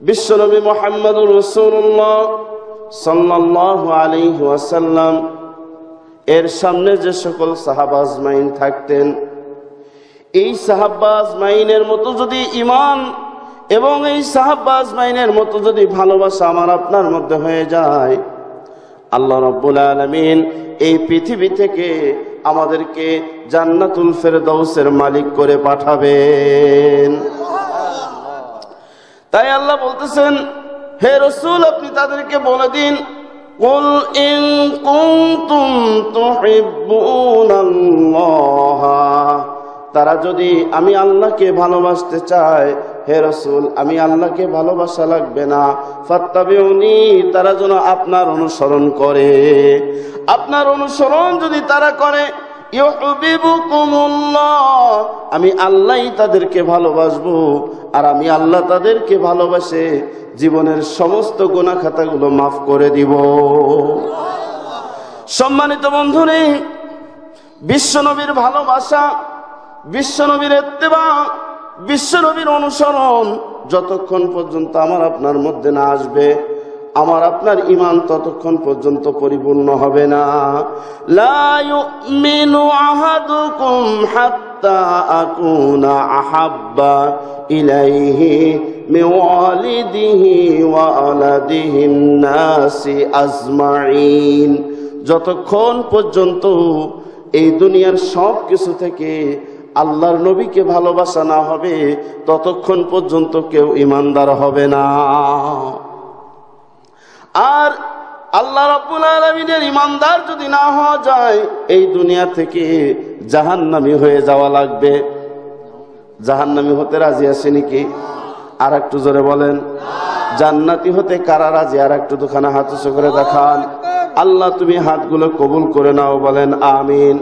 বিশ্বনবী মুহাম্মদুর রাসূলুল্লাহ সাল্লাল্লাহু আলাইহি ওয়াসাল্লাম এর সামনে যে সকল সাহাবা আজমাইন থাকতেন, এই সাহাবা আজমাইনের মতো যদি ঈমান এবং এই সাহাবা আজমাইনের মতো যদি ভালোবাসা আমার আপনার মধ্যে হয়ে যায়, আল্লাহ রাব্বুল আলামিন এই পৃথিবী থেকে আমাদেরকে জান্নাতুল ফেরদাউসের মালিক করে পাঠাবেন। তাই আল্লাহ বলতেছেন, হে রাসূল আপনি তাদেরকে বলে দিন, কুল ইন কুনতুম তুহিব্বুনাল্লাহ, তারা যদি আমি আল্লাহকে ভালোবাসতে চায়, হে রাসূল আমি আল্লাহকে ভালোবাসা লাগবে না, ফাত্তাবিউনি, তারা যেন আপনার অনুসরণ করে। আপনার অনুসরণ যদি তারা করে, ইউহিব্বুকুমুল্লাহ, আমি আল্লাহই তাদেরকে ভালোবাসবো, আর আমি আল্লাহ তাদেরকে ভালোবাসে জীবনের সমস্ত গুনাহ খাতাগুলো মাফ করে দিব। সম্মানিত বন্ধুরে, বিশ্বনবীর ভালোবাসা, বিশ্বনবীর ইত্তেবা, বিশ্বনবীর অনুসরণ যতক্ষণ পর্যন্ত আমার আপনার মধ্যে না আসবে, আমার আপনার ঈমান ততক্ষণ পর্যন্ত পরিপূর্ণ হবে না। লা ইউমিনু আহাদুকুম হাত্তা আকুনা আহাব্বা ইলাইহি মিন ওয়ালিদিহি ওয়া ওয়ালাদিহিন নাসি আজমাইন, যতক্ষণ পর্যন্ত এই দুনিয়ার সব কিছু থেকে আল্লাহর নবীকে ভালোবাসা না হবে, ততক্ষণ পর্যন্ত কেউ ঈমানদার হবে না। আর আল্লাহ রাব্বুল আলামিনের ঈমানদার যদি না হওয়া যায়, এই দুনিয়া থেকে জাহান্নামী হয়ে যাওয়া লাগবে। জাহান্নামী হতে রাজি আছে নাকি? আর একটু জোরে বলেন। জান্নাতি হতে কারা রাজি? আর একটু দুখানা হাত উঁচু করে দেখান। আল্লাহ তুমি হাতগুলো কবুল করে নাও, বলেন আমিন।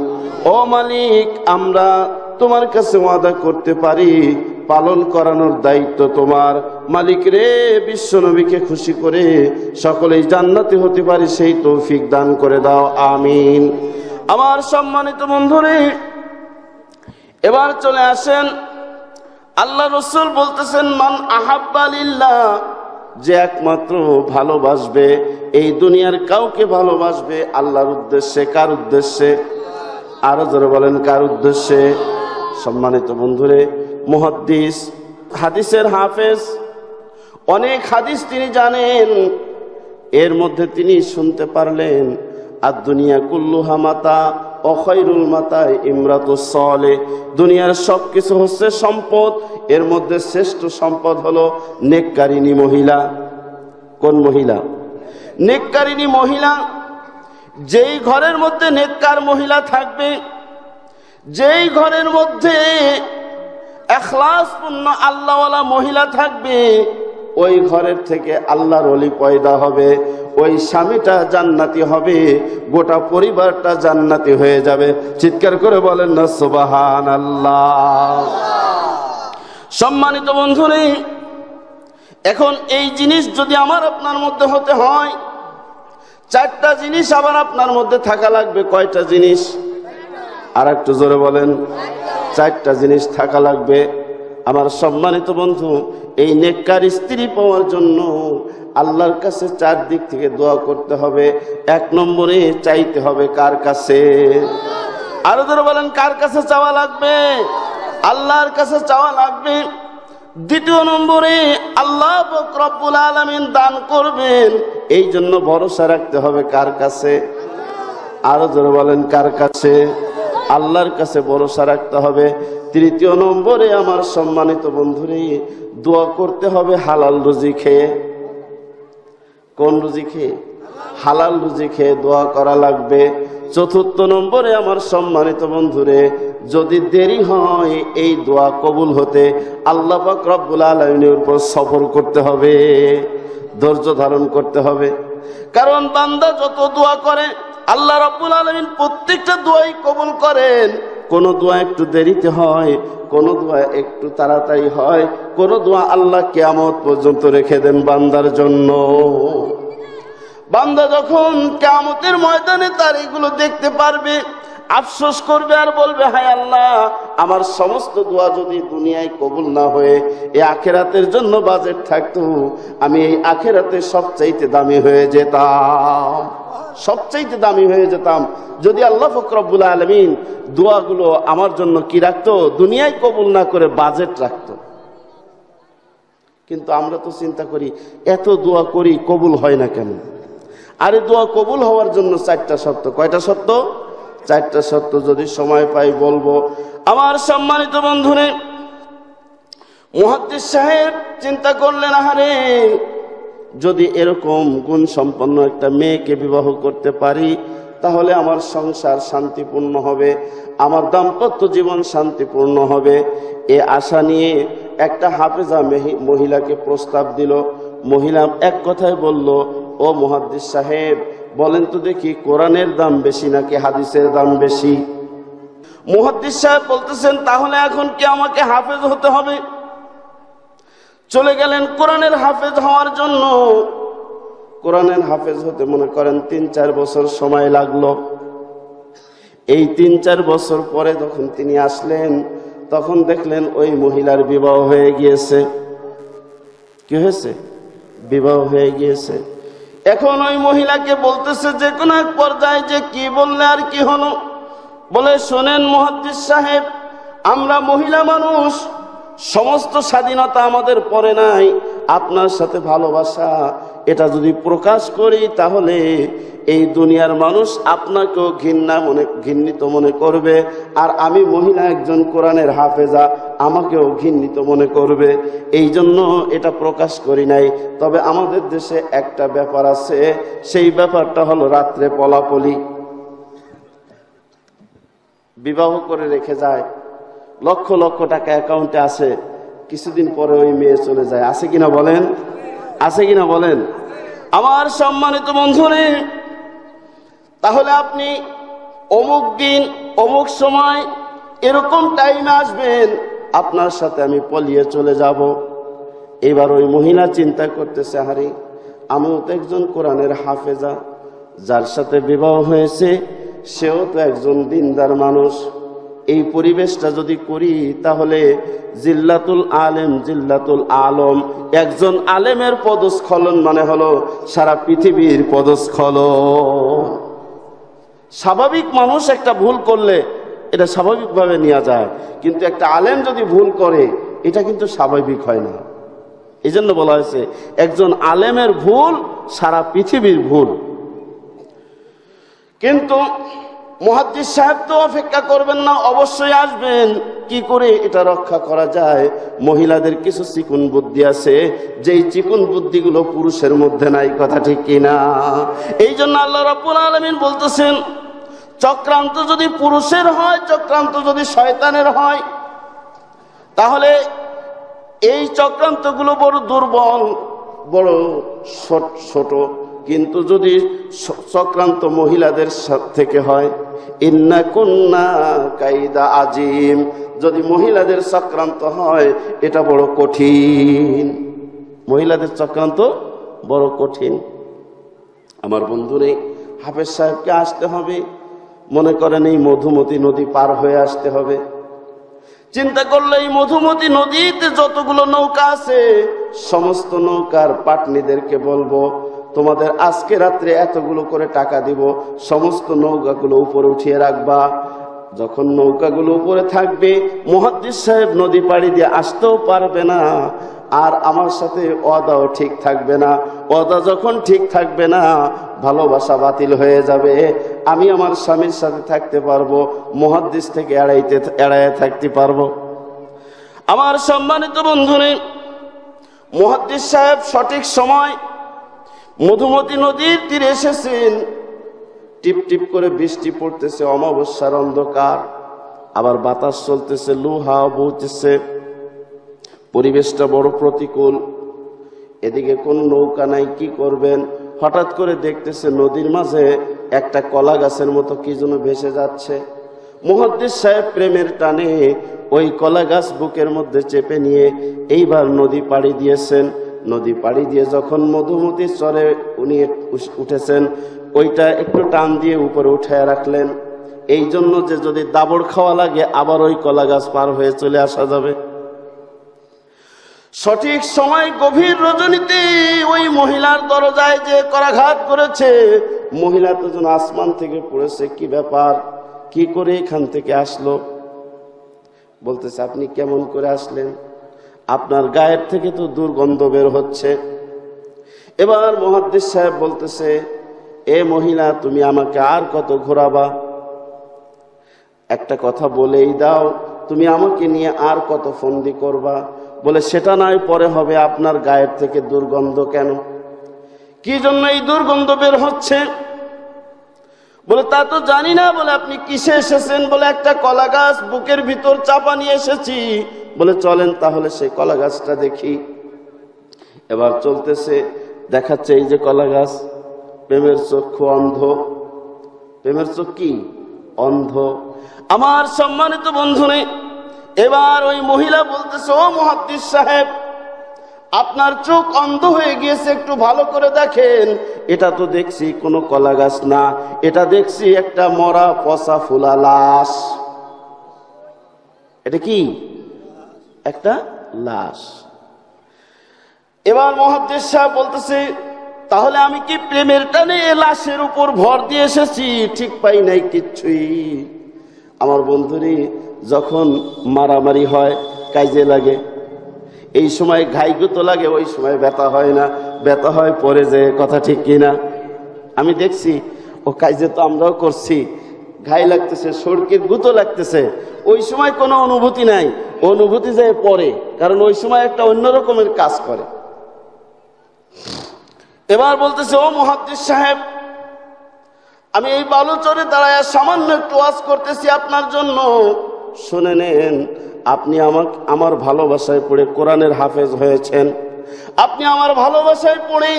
ও মালিক, আমরা তোমার কাছে ওয়াদা করতে পারি, পালন করানোর দায়িত্ব তোমার। মালিক রে, বিশ্ব নবীকে খুশি করে সকলেই জান্নাতি হতে পারি সেই তৌফিক দান করে দাও, আমিন। আমার সম্মানিত বন্ধুরে, এবার চলে আসেন, আল্লাহ রাসূল বলতেছেন, মান আহাব্বা লিল্লাহ, যে একমাত্র ভালোবাসবে, এই দুনিয়ার কাউকে ভালোবাসবে আল্লাহর উদ্দেশ্যে। কার উদ্দেশ্যে? আরো জোরে বলেন, কার উদ্দেশ্যে? সম্মানিত বন্ধুরে, মুহাদ্দিস, হাদিসের হাফেজ, অনেক হাদিস তিনি জানেন। এর মধ্যে তিনি শুনতে পারলেন, আর দুনিয়া কুল্লুহা মাতা ও খায়রুল মাতাই ইমরাতুস সালেহ, দুনিয়ার সবকিছু হচ্ছে সম্পদ, এর মধ্যে শ্রেষ্ঠ সম্পদ হলো নেককারিনী মহিলা। কোন মহিলা? নেককারিনী মহিলা। যেই ঘরের মধ্যে নেককার মহিলা থাকবে, যেই ঘরের মধ্যে ইখলাসপূর্ণ আল্লাহওয়ালা মহিলা থাকবে, ওই ঘরের থেকে আল্লাহর ওলি পয়দা হবে, ওই স্বামীটা জান্নাতি হবে, গোটা পরিবারটা জান্নাতি হয়ে যাবে। চিৎকার করে বলেন না সুবহানাল্লাহ। সম্মানিত বন্ধুরে, এখন এই জিনিস যদি আমার আপনার মধ্যে হতে হয়, চারটা জিনিস আবার আপনার মধ্যে থাকা লাগবে। কয়টা জিনিস? আর একটু জোরে বলেন। চারটা জিনিস থাকা লাগবে। আমার সম্মানিত বন্ধু, এই নেককার স্ত্রী পাওয়ার জন্য আল্লাহর কাছে চার দিক থেকে দোয়া করতে হবে। এক নম্বরে চাইতে হবে কার কাছে? আরো জোরে বলেন, কার কাছে চাওয়া লাগবে? আল্লাহর কাছে চাওয়া লাগবে। দ্বিতীয় নম্বরে আল্লাহ রব্বুল আলামিন দান করবেন, এই জন্য ভরসা রাখতে হবে কার কাছে? আরো জোরে বলেন, কার কাছে? আল্লাহর কাছে ভরসা রাখতে হবে। তৃতীয় নম্বরে আমার সম্মানিত বন্ধুরে, দোয়া করতে হবে হালাল রুজি খেয়ে। কোন রুজি খেয়ে? হালাল রুজি খেয়ে দোয়া করা লাগবে। চতুর্থ নম্বরে আমার সম্মানিত বন্ধুরে, যদি দেরি হয় এই দোয়া কবুল হতে, আল্লাহ পাক রব্বুল আলামিনের উপর সবর করতে হবে, ধৈর্য ধারণ করতে হবে। কারণ বান্দা যত দোয়া করে, আল্লাহ রাব্বুল আলামিন প্রত্যেকটা দোয়াই কবুল করেন। কোন দোয়া একটু দেরিতে হয়, কোন দোয়া একটু তাড়াতাড়ি হয়, কোন দোয়া আল্লাহ কিয়ামত পর্যন্ত রেখে দেন বান্দার জন্য। বান্দা যখন কিয়ামতের ময়দানে তার এগুলো দেখতে পারবে, আফসোস করবে আর বলবে, হায় আল্লাহ, আমার সমস্ত দোয়া যদি দুনিয়ায় কবুল না হয়ে এই আখিরাতের জন্য বাজেট থাকতো, আমি এই আখিরাতে সবচাইতে দামি হয়ে যেতাম, সবচাইতে দামি হয়ে যেতাম যদি আল্লাহ পাক রব্বুল আলামিন দোয়াগুলো আমার জন্য কি রাখতো, দুনিয়ায় কবুল না করে বাজেট রাখতো। কিন্তু আমরা তো চিন্তা করি, এত দোয়া করি কবুল হয় না কেন? আরে দোয়া কবুল হওয়ার জন্য 4টা শর্ত। কয়টা শর্ত? 4টা শর্ত। যদি সময় পাই বলবো। আমার সম্মানিত বন্ধুরে, মুহাদ্দিস সাহেব চিন্তা করলেন, আহারে, যদি এরকম গুণ সম্পন্ন একটা মেয়েকে বিবাহ করতে পারি তাহলে আমার সংসার শান্তিপূর্ণ হবে, আমার দাম্পত্য জীবন শান্তিপূর্ণ হবে। এ আশা নিয়ে একটা হাফেজা মহিলাকে প্রস্তাব দিল। মহিলা এক কথায় বলল, ও মুহাদ্দিস সাহেব, বলেন তো দেখি, কোরআনের দাম বেশি নাকি হাদিসের দাম বেশি? মুহাদ্দিস সাহেব বলতেছেন, তাহলে এখন কি আমাকে হাফেজ হতে হবে? চলে গেলেন কোরআনের হাফেজ হওয়ার জন্য। কোরআনের হাফেজ হতে মনে করেন 3-4 বছর সময় লাগলো। এই 3-4 বছর পরে যখন তিনি আসলেন, তখন দেখলেন ওই মহিলার বিবাহ হয়ে গিয়েছে। কি হয়েছে? বিবাহ হয়ে গিয়েছে। এখন ওই মহিলাকে বলতেছে যে কোনো এক পর্যায়ে, যে কি বললে আর কি হলো? বলে, শোনেন মুহাদ্দিস সাহেব, আমরা মহিলা মানুষ, সমস্ত স্বাধীনতা আমাদের পরে নাই। আপনার সাথে ভালোবাসা এটা যদি প্রকাশ করি তাহলে এই দুনিয়ার মানুষ আপনাকেও ঘৃণিত মনে করবে, আর আমি মহিলা একজন কোরআনের হাফেজা, আমাকেও ঘৃণিত মনে করবে। এই জন্য এটা প্রকাশ করি নাই। তবে আমাদের দেশে একটা ব্যাপার আছে, সেই ব্যাপারটা হলো রাত্রে পলাপলি। বিবাহ করে রেখে যায়, লক্ষ লক্ষ টাকা অ্যাকাউন্টে আসে, কিছুদিন পরে ওই মেয়ে চলে যায়। আছে কিনা বলেন? আছে কিনা বলেন? আমার সম্মানিত বন্ধুরে, তাহলে আপনি অমুক দিন অমুক সময় এরকম টাইমে আসবেন, আপনার সাথে আমি পলিয়ে চলে যাব। এবার ওই মহিলা চিন্তা করতেছে, আরে, আমিও তো একজন কোরআনের হাফেজা, যার সাথে বিবাহ হয়েছে সেও তো একজন দিনদার মানুষ। এই পরিবেশটা যদি করি তাহলে জিল্লাতুল আলেম জিল্লাতুল আলম, একজন আলেমের পদস্খলন মানে হলো সারা পৃথিবীর পদস্খলন। স্বাভাবিক মানুষ একটা ভুল করলে এটা স্বাভাবিকভাবে নেওয়া যায়, কিন্তু একটা আলেম যদি ভুল করে এটা কিন্তু স্বাভাবিক হয় না। এই জন্য বলা হয়েছে একজন আলেমের ভুল সারা পৃথিবীর ভুল। কিন্তু মুহাদ্দিস সাহেব তো অপেক্ষা করবেন না, অবশ্যই আসবেন। কি করে এটা রক্ষা করা যায়? মহিলাদের কিছু চিকুন বুদ্ধি আছে, যেই চিকুন বুদ্ধিগুলো পুরুষের মধ্যে নাই। কথা ঠিক কিনা? এই জন্য আল্লাহ রাব্বুল আলামিন বলতেছেন, চক্রান্ত যদি পুরুষের হয়, চক্রান্ত যদি শয়তানের হয়, তাহলে এই চক্রান্তগুলো বড় দুর্বল, বড় ছোট। কিন্তু যদি চক্রান্ত মহিলাদের থেকে হয়, ইন্না কুন্না কাইদা আজিম, যদি মহিলাদের চক্রান্ত হয় এটা বড় কঠিন। মহিলাদের চক্রান্ত বড় কঠিন। আমার বন্ধুরে, হাফেজ সাহেবকে আসতে হবে, মনে করেন এই মধুমতি নদী পার হয়ে আসতে হবে। চিন্তা করলে এই মধুমতি নদীতে যতগুলো নৌকা আছে, সমস্ত নৌকার পাটনিদেরকে বলবো, তোমাদের আজকে রাত্রে এতগুলো করে টাকা দিব, সমস্ত নৌকাগুলো উপরে উঠিয়ে রাখবা। যখন নৌকাগুলো উপরে থাকবে, মুহাদ্দিস সাহেব নদী পাড়ি দিয়ে আসতেও পারবে না, আর আমার সাথে ওয়াদাও ঠিক থাকবে না। ওয়াদা যখন ঠিক থাকবে না, ভালোবাসা বাতিল হয়ে যাবে। আমি আমার স্বামীর সাথে থাকতে পারবো, মুহাদ্দিস থেকে এড়াইয়ে থাকতে পারবো। আমার সম্মানিত বন্ধুরে, মুহাদ্দিস সাহেব সঠিক সময় মধুমতি নদীর তীরে এসেছেন। টিপ টিপ করে বৃষ্টি পড়তেছে, অমাবস্যার অন্ধকার, আবার বাতাস চলতেছে, লুহা বইতেছে, পরিবেশটা বড় প্রতিকূল। এদিকে কোন নৌকা নাই, কি করবেন? হঠাৎ করে দেখতেছে নদীর মাঝে একটা কলা গাছের মতো কি যেন ভেসে যাচ্ছে। মুহাদ্দিস সাহেব প্রেমের টানে ওই কলা গাছ বুকের মধ্যে চেপে নিয়ে এইবার নদী পাড়ি দিয়েছেন। নদী পাড়ি দিয়ে যখন মধুমতি চরে উনি উঠেছেন, ওইটা একটু টান দিয়ে উপরে উঠায় রাখলেন। এই জন্য যে যদি দাবড় খাওয়া লাগে আবার ওই কলা গাছ পার হয়ে চলে আসা যাবে। সঠিক সময় গভীর রজনীতে ওই মহিলার দরজায় যে করাঘাত করেছে, মহিলা তো যেন আসমান থেকে পড়েছে, কি ব্যাপার, কি করে এখান থেকে আসলো? বলতেছে, আপনি কেমন করে আসলেন? আপনার গায়ের থেকে তো দুর্গন্ধ বের হচ্ছে। এবার মুহাদ্দিস সাহেব বলতেছে, এ মহিলা, তুমি আমাকে আর কত ঘোরাবা? একটা কথা বলেই দাও, তুমি আমাকে নিয়ে আর কত ফন্দি করবা? বলে, সেটা নয়, পরে হবে। আপনার গায়ের থেকে দুর্গন্ধ কেন? কি জন্য এই দুর্গন্ধ বের হচ্ছে? বলে, তা তো জানি না। বলে, আপনি কিসে এসেছেন? বলে, একটা কলা গাছ বুকের ভিতর চাপা নিয়ে এসেছি। বলে, চলেন তাহলে সেই কলা গাছটা দেখি। এবার চলতেছে, দেখাচ্ছে এই যে কলা গাছ। প্রেমের চক্ষু অন্ধ। প্রেমের চোখ কি? অন্ধ। আমার সম্মানিত বন্ধুরে, এবার ওই মহিলা বলতেছে, ও মুহাদ্দিস সাহেব, আপনার চোখ অন্ধ হয়ে গিয়েছে, একটু ভালো করে দেখেন। এটা তো দেখছি কোনো কলা গাছ না, এটা দেখছি একটা মরা পচা ফুলা লাশ। এটা কি? একটা লাশ। এবার মুহাদ্দিস সাহেব বলতেছে, তাহলে আমি কি প্রেমের টানে লাশের উপর ভর দিয়ে এসেছি? ঠিক পাই নাই কিচ্ছুই। আমার বন্ধুরি, যখন মারামারি হয়, কাজে লাগে, এই সময় ঘাইগুতো লাগে, ওই সময় ব্যথা হয় না, ব্যথা হয় পরে যে, কথা ঠিক কিনা? আমি দেখছি ও কাজে তো আমরাও করছি, ঘাই লাগতেছে, সড়কির গুতো লাগতেছে, ওই সময় কোনো অনুভূতি নাই, অনুভূতি যায় পরে, কারণ ওই সময় একটা অন্য রকমের কাজ করে। এবার বলতেছে, ও মুহাদ্দিস সাহেব, আমি এই বালুচরে দাঁড়ায় সামান্য একটু ওয়াজ করতেছি আপনার জন্য, শুনে নেন। আপনি আমার ভালোবাসায় পড়ে কোরআনের হাফেজ হয়েছেন। আপনি আমার ভালোবাসায় পড়ে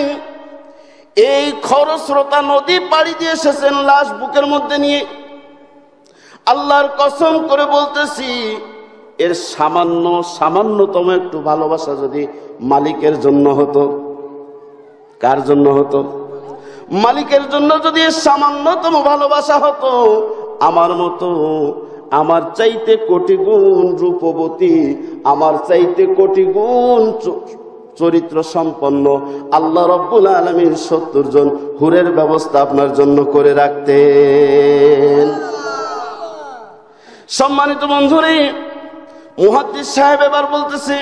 এই খরস্রোতা নদী পাড়ি দিয়ে এসেছেন লাশ বুকের মধ্যে নিয়ে। আল্লাহর কসম করে বলতেছি, এর সামান্যতম একটু ভালোবাসা যদি মালিকের জন্য হতো। কার জন্য হতো? মালিকের জন্য যদি সামান্যতম ভালোবাসা হতো, আমার মতো, আমার চাইতে কোটি গুণ রূপবতী, আমার চাইতে কোটি গুণ চরিত্র সম্পন্ন আল্লাহ রাব্বুল আলামিন 70 জন হুরের ব্যবস্থা আপনার জন্য করে রাখতেন। সম্মানিত বন্ধুরে, মুহাদ্দিস সাহেব এবার বলতেছে,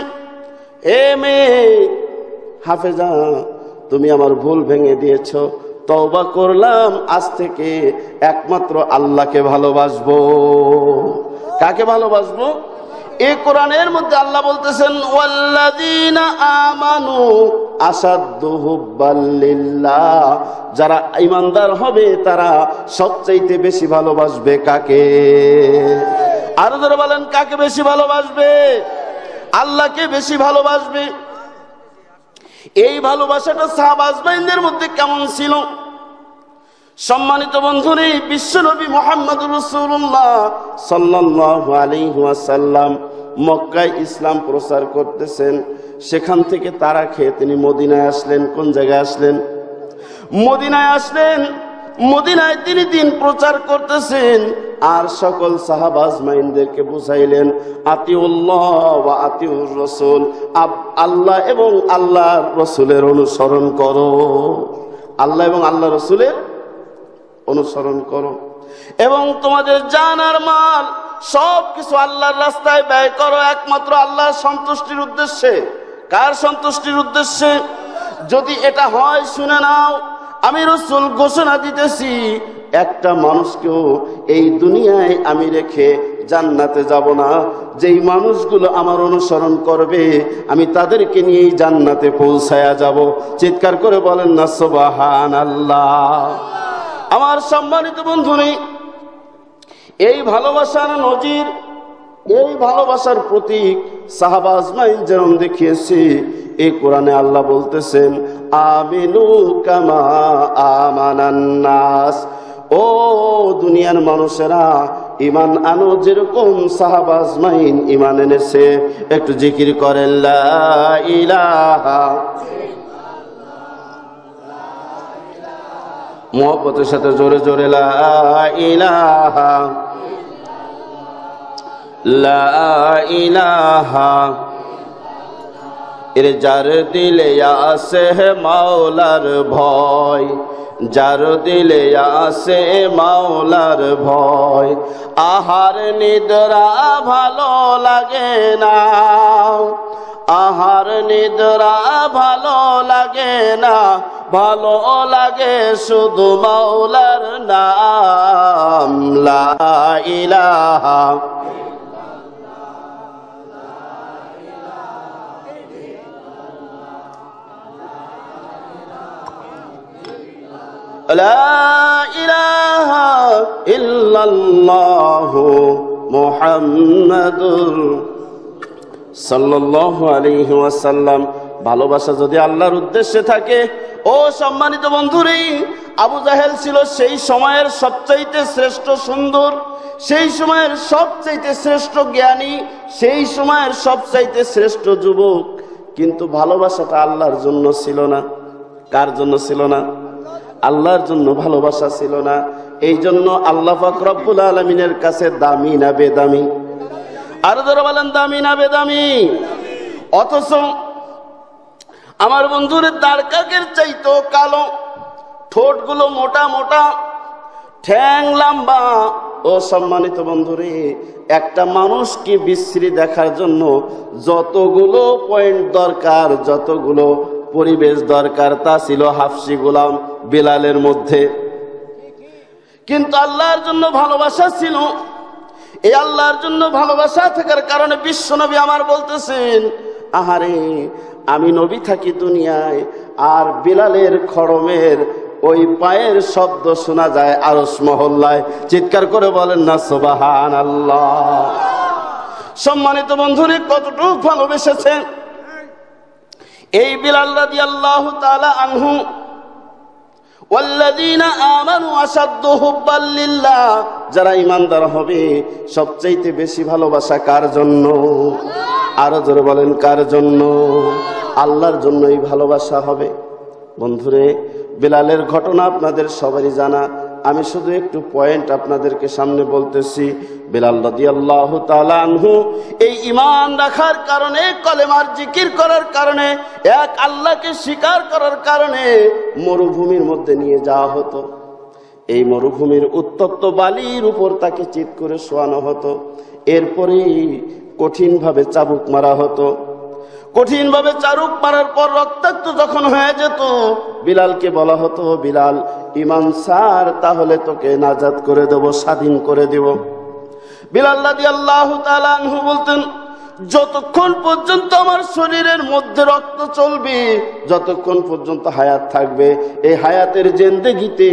এ মেয়ে হাফেজা, তুমি আমার ভুল ভেঙে দিয়েছো, তওবা করলাম, আজ থেকে একমাত্র আল্লাহকে ভালোবাসবো। কাকে ভালোবাসবো? এই কোরআনের মধ্যে আল্লাহ বলতেছেন, ওয়াল্লাযীনা আমানু আসাদ্দু হুব্বাল লিল্লাহ, যারা ঈমানদার হবে তারা সবচাইতে বেশি ভালোবাসবে কাকে? আরো যারা বলেন, কাকে বেশি ভালোবাসবে? আল্লাহকে বেশি ভালোবাসবে। এই ভালোবাসাটা সাহাবা আজমাইনদের মধ্যে কেমন ছিল? সম্মানিত বন্ধুরে, বিশ্বনবী মুহাম্মদুর রাসূলুল্লাহ সাল্লাল্লাহু আলাইহি ওয়াসাল্লাম মক্কায় ইসলাম প্রচার করতেছেন। সেখান থেকে তারা খেয়ে তিনি মদিনায় আসলেন। কোন জায়গায় আসলেন? মদিনায় আসলেন। মদিনায় তিনি দিন প্রচার করতেছেন, আর সকল সাহাবা আজমাইনদেরকে বুঝাইলেন, আতিউল্লাহ ওয়া আতিউর রাসূল, আল্লাহ এবং আল্লাহর রাসূলের অনুসরণ করো। আল্লাহ এবং আল্লাহ রাসূলের অনুসরণ করো, এবং তোমাদের জান আর মাল সবকিছু আল্লাহর রাস্তায় ব্যয় করো, একমাত্র আল্লাহর সন্তুষ্টির উদ্দেশ্যে। কার সন্তুষ্টির উদ্দেশ্যে? যদি এটা হয়, শুনে নাও, আমি রাসূল ঘোষণা দিতেছি, একটা মানুষকেও এই দুনিয়ায় আমি রেখে জান্নাতে যাব না। যেই মানুষগুলো আমার অনুসরণ করবে, আমি তাদেরকে নিয়েই জান্নাতে পৌঁছায়া যাব। চিৎকার করে বলেন না সুবহানাল্লাহ। আমার সম্মানিত বন্ধুরা, এই ভালোবাসার নজির, এই ভালোবাসার প্রতীক সাহাবা আজমাইন যেরকম দেখিয়েছে, এই কোরআনে আল্লাহ বলতেছেন, আমিনু কামা আমানান নাস, ও দুনিয়ার মানুষেরা, ঈমান আনো যেরকম সাহাবা আজমাইন ঈমান এনেছে। একটু জিকির করেন, লা ইলাহা মুহাব্বতের সাথে জোরে জোরে লা ইলাহা লা ইলাহা। এর যার দিলে আসে মাওলার ভয়, যার দিলে আসে মাওলার ভয়, আহার নিদ্রা ভালো লাগে না, আহার নিদ্রা ভালো লাগে না, ভালো লাগে শুধু মাওলার নাম লা ইলাহা লা ইলাহা ইল্লাল্লাহু মুহাম্মাদুর সাল্লাল্লাহু আলাইহি ওয়াসাল্লাম। ভালোবাসা যদি আল্লাহর উদ্দেশ্যে থাকে, ও সম্মানিত বন্ধুরে, আবু জাহেল ছিল সেই সময়ের সবচাইতে শ্রেষ্ঠ সুন্দর, সেই সময়ের সবচাইতে শ্রেষ্ঠ জ্ঞানী, সেই সময়ের সবচাইতে শ্রেষ্ঠ যুবক, কিন্তু ভালোবাসাটা আল্লাহর জন্য ছিল না। কার জন্য ছিল না? আল্লাহর জন্য ভালোবাসা ছিল না। এই জন্য আল্লাহ পাক রব্বুল আলামিনের কাছে দামি না বেদামি? আর ধরে বলেন দামি না বেদামি? অথচ আমার বন্ধুর দাড় কাকের চাইতো কালো, ঠোঁটগুলো মোটা মোটা, ঠ্যাং লম্বা। ও সম্মানিত বন্ধুরে, একটা মানুষকে বিশ্রী দেখার জন্য যতগুলো পয়েন্ট দরকার, যতগুলো পরিবেশ দরকার, তা ছিল হাফসি গোলাম বিলালের মধ্যে। কিন্তু আল্লাহর জন্য ভালোবাসা ছিল। এই আল্লাহর জন্য ভালোবাসা থাকার কারণে বিশ্বনবী আমার বলতেছেন, আহারে আমি নবী থাকি দুনিয়ায়, আর বিলালের খড়মের ওই পায়ের শব্দ শোনা যায় আরশ মহল্লায়। চিৎকার করে বলেন না সুবহানাল্লাহ। সম্মানিত বন্ধুরে, কতটুকু ভালোবেসেছেন এই বিলাল রাদিয়াল্লাহু তাআলা আনহু। ওয়াল্লাযীনা আমানু আশাদ্দু হুব্বাল লিল্লাহ, যারা ঈমানদার হবে সবচেয়ে বেশি ভালোবাসা কার জন্য? আরো জোরে বলেন কার জন্য? আল্লাহর জন্যই ভালোবাসা হবে। বন্ধুরে, বিলালের ঘটনা আপনাদের সবারই জানা, আমি শুধু একটু পয়েন্ট আপনাদেরকে সামনে বলতেছি। বিলাল রাদিয়াল্লাহু তাআলা আনহু এই ঈমান রাখার কারণে, কলেমার জিকির করার কারণে, এক আল্লাহকে স্বীকার করার কারণে মরুভূমির মধ্যে নিয়ে যাওয়া হতো। এই মরুভূমির উত্তপ্ত বালির উপর তাকে চিৎ করে শোয়ানো হতো। এরপরে কঠিনভাবে চাবুক মারা হতো। কঠিনভাবে চাবুক মারার পর রক্তাক্ত যখন হয়ে যেত, বিলালকে বলা হতো, বিলাল ঈমান ছাড়, তাহলে তোকে নাজাত করে দেব, স্বাধীন করে দেব। বিলাল রাদিয়াল্লাহু তাআলা আনহু বলতেন, যতক্ষণ পর্যন্ত আমার শরীরের মধ্যে রক্ত চলবে, যতক্ষণ পর্যন্ত হায়াত থাকবে, এই হায়াতের জিন্দেগিতে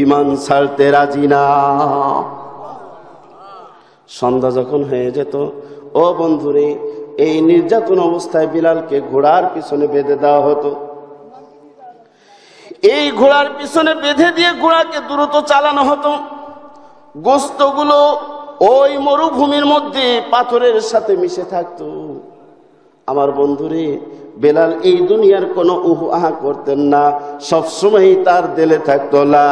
ঈমান ছাড়তে রাজি না। সন্ধ্যা যখন হয়ে যেত, ও বন্ধুরে, এই নির্যাতন অবস্থায় বিলালকে ঘোড়ার পিছনে বেঁধে দেওয়া হতো। এই ঘোড়ার পিছনে বেঁধে দিয়ে ঘোড়াকে দ্রুত চালানো হতো। গোশতগুলো ওই মরুভূমির মধ্যে পাথরের সাথে মিশে থাকতো। আমার বন্ধুরে, বেলাল এই দুনিয়ার কোনো উহু আহা করতেন না, সবসময় তার দিলে থাকতো লা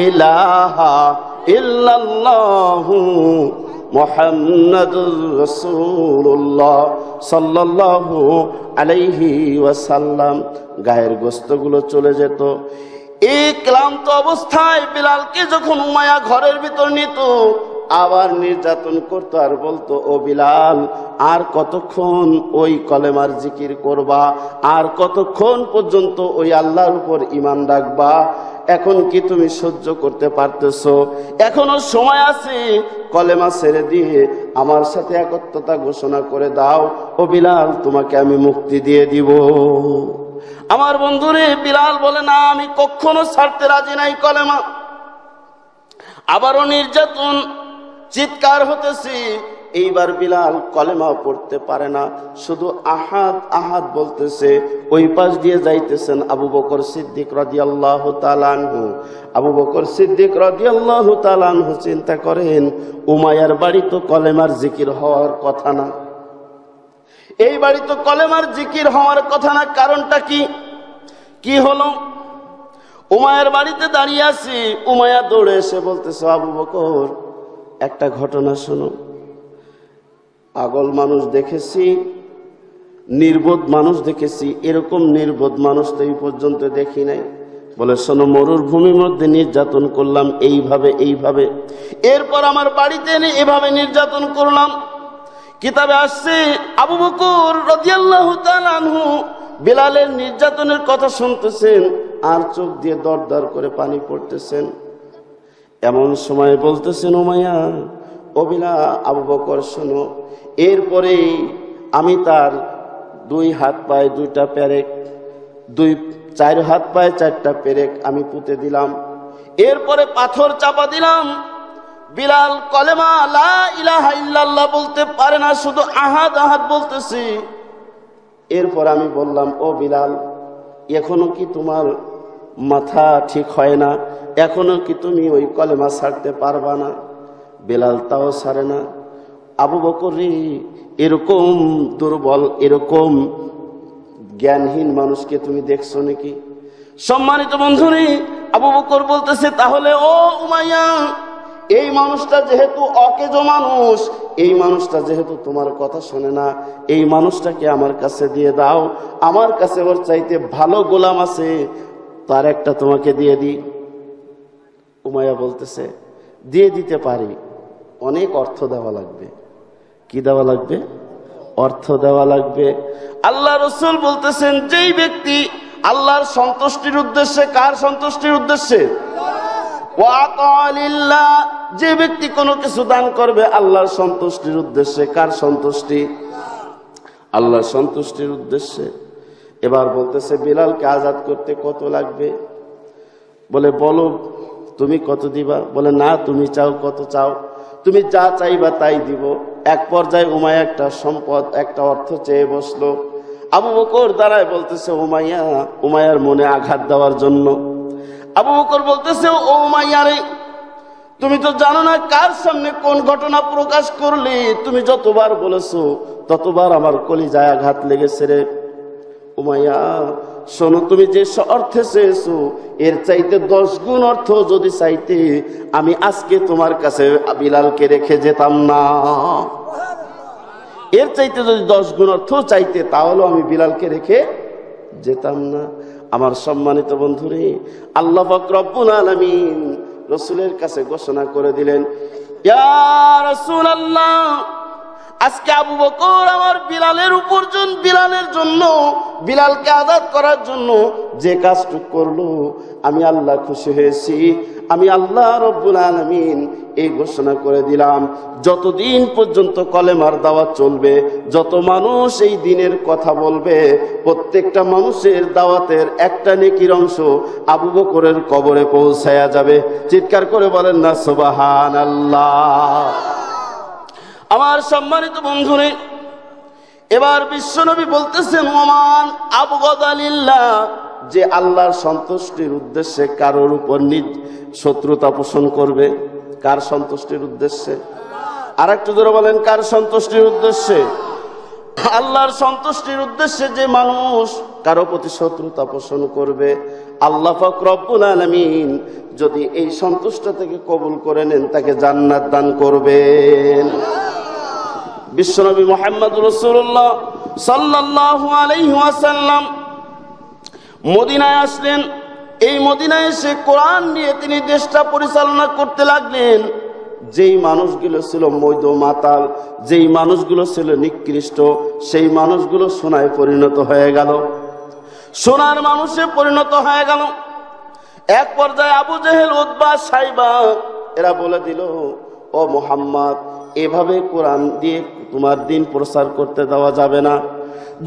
ইলাহা ইল্লাল্লাহু মুহাম্মাদুর রাসূলুল্লাহ সাল্লাল্লাহু আলাইহি ওয়াসাল্লাম। গায়ের গোশতগুলো চলে যেত। এই ক্লান্ত অবস্থায় বিলালকে যখন উমাইয়া ঘরের ভিতর নিত, আবার নির্যাতন করতো আর বলতো, ও বিলাল, আর কতক্ষণ ওই কলেমার জিকির করবা? আর কতক্ষণ পর্যন্ত ওই আল্লাহর উপর ঈমান রাখবা? এখন কি তুমি সহ্য করতে পারতেছো? এখনো সময় আছে, কলেমা ছেড়ে দিয়ে আমার সাথে একত্বতা ঘোষণা করে দাও। ও বিলাল, তোমাকে আমি মুক্তি দিয়ে দিব। আমার বন্ধুরে, বিলাল বলে, না, আমি কখনো ছাড়তে রাজি নাই কলেমা। আবারও নির্যাতন, চিৎকার হতেছে। এইবার বিলাল কলেমা পড়তে পারে না, শুধু আহাদ আহাদ বলতেছে। ওই পাশ দিয়ে যাইতেছেন আবু বকর সিদ্দিক রাদিয়াল্লাহু তাআলা আনহু। আবু বকর সিদ্দিক রাদিয়াল্লাহু তাআলা আনহু চিন্তা করেন, উমাইয়ার বাড়ি তো কলেমার জিকির হওয়ার কথা না, এই বাড়ি তো কলেমার জিকির হওয়ার কথা না। কারণটা কি? কি হলো? উমায়ের বাড়িতে দাঁড়িয়ে আছি। উমাইয়া দৌড়ে এসে বলতেছে, আবু বকর একটা ঘটনা শোনো। পাগল মানুষ দেখেছি, নির্বোধ মানুষ দেখেছি, এরকম নির্বোধ মানুষ তো এই পর্যন্ত দেখি নাই। বলে, শোনো, মরুভূমির মধ্যে নির্যাতন করলাম এইভাবে, এরপর আমার বাড়িতে এনে এভাবে নির্যাতন করলাম। কিতাবে আসছে আবু বকর রাদিয়াল্লাহু তাআলা আনহু বিলালের নির্যাতনের কথা শুনতেছেন আর চোখ দিয়ে দরদর করে পানি পড়তেছেন। এমন সময় বলতেছেন, উমাইয়া, ও বিলাল, আবু বকর শোনো। এরপরে আমি তার 2 হাত পায়ে 2টা পেরেক, 4 হাত পায়ে 4টা পেরেক আমি পুঁতে দিলাম। এরপরে পাথর চাপা দিলাম। বিলাল কলেমা লা ইলাহা ইল্লাল্লাহ বলতে পারে না, শুধু আহাদ আহাদ বলতেছি। এরপর আমি বললাম, ও বিলাল, এখনো কি তোমার মাথা ঠিক হয় না? এখনো কি তুমি ওই কলেমা ছাড়তে পারবা না? বিলাল তাও ছাড়ে না। আবু বকর, এরকম দুর্বল, এরকম জ্ঞানহীন মানুষকে তুমি দেখছো নাকি? সম্মানিত বন্ধুরে, আবু বকর বলতেছে, তাহলে ও উমাইয়া, এই মানুষটা যেহেতু অকেজো মানুষ, এই মানুষটা যেহেতু তোমার কথা শোনে না, এই মানুষটাকে আমার কাছে দিয়ে দাও। আমার কাছে ওর চাইতে ভালো গোলাম আছে, তার একটা তোমাকে দিয়ে দিই। উমাইয়া বলতেছে, দিয়ে দিতে পারি, অনেক অর্থ দেওয়া লাগবে। কি দেওয়া লাগবে? অর্থ দেওয়া লাগবে। আল্লাহ রাসূল বলতেছেন, যেই ব্যক্তি আল্লাহর সন্তুষ্টির উদ্দেশ্যে, কার সন্তুষ্টির উদ্দেশ্যে? ওয়াতালিল্লাহ, যে ব্যক্তি কোনো কিছু দান করবে আল্লাহর সন্তুষ্টির উদ্দেশ্যে। কার সন্তুষ্টি? আল্লাহর সন্তুষ্টির উদ্দেশ্যে। এবার বলতেছে, বিলালকে আজাদ করতে কত লাগবে? বলে, বলো তুমি কত দিবা? বলে, না, তুমি চাও, কত চাও? তুমি যা চাইবা তাই দিব। এক পর্যায়ে উমাইয়া একটা সম্পদ, একটা অর্থ চেয়ে বসলো। আবু বকর দাঁড়ায় বলতেছে, উমাইয়া, উমাইয়ার মনে আঘাত দেওয়ার জন্য। আবু বকর বলতেছে, ও উমাইয়া রে, তুমি তো জানো না কার সামনে কোন ঘটনা প্রকাশ করলে। তুমি যতবার বলেছো ততবার আমার কলিজায় আঘাত লেগেছে রে। উমাইয়া শোনো, তুমি যে অর্থে চেয়েছো এর চাইতে 10 গুণ অর্থ যদি চাইতে, আমি আজকে তোমার কাছে বিলালকে রেখে যেতাম না। এর চাইতে যদি 10 গুণ অর্থ চাইতে, তাহলে আমি বিলালকে রেখে যেতাম না। আমার সম্মানিত বন্ধুরে, আল্লাহ পাক রব্বুল আলামিন রাসূলের কাছে ঘোষণা করে দিলেন, ইয়া রাসূলুল্লাহ, আজকে আবু বকর আমার বিলালের জন্য, বিলালকে আজাদ করার জন্য যে কাজটুকু করলো, আমি আল্লাহ খুশি হয়েছি। আমি আল্লাহ রব্বুল আলামিন এই ঘোষণা করে দিলাম, যতদিন পর্যন্ত কলেমার দাওয়াত চলবে, যত মানুষ এই দিনের কথা বলবে, প্রত্যেকটা মানুষের দাওয়াতের একটা নেকির অংশ আবু বকরের কবরে পৌঁছায়া যাবে। চিৎকার করে বলেন না সুবহানাল্লাহ। আমার সম্মানিত বন্ধুরে, এবার বিশ্বনবী বলতেছেন, ওমান আবগাদালিল্লাহ, যে আল্লাহর সন্তুষ্টির উদ্দেশ্যে কারোর উপর শত্রুতা পোষণ করবে। কার সন্তুষ্টির উদ্দেশ্যে? আর একটু জোরে বলেন, কার সন্তুষ্টির উদ্দেশ্যে? আল্লাহর সন্তুষ্টির উদ্দেশ্যে যে মানুষ কারো প্রতি শত্রুতা পোষণ করবে, আল্লাহ পাক রব্বুল আলামিন যদি এই সন্তুষ্ট থেকে কবুল করে নেন, তাকে জান্নাত দান করবেন। বিশ্বনবী মুহাম্মদ রাসূলুল্লাহ সাল্লাল্লাহু আলাইহি ওয়াসাল্লাম মদিনায় আসলেন। এই মদিনায় এসে কোরআন নিয়ে তিনি দেশটা পরিচালনা করতে লাগলেন। যেই মানুষগুলো ছিল মৈদ মাতাল, যেই মানুষগুলো ছিল নিকৃষ্ট, সেই মানুষগুলো সোনায় পরিণত হয়ে গেল, সোনার মানুষে পরিণত হয়ে গেল। এক পর্যায়ে আবু জেহেল, উতবা, সাইবা এরা বলে দিল, ও মুহাম্মদ, এভাবে কোরআন দিয়ে তোমার দিন প্রচার করতে দেওয়া যাবে না।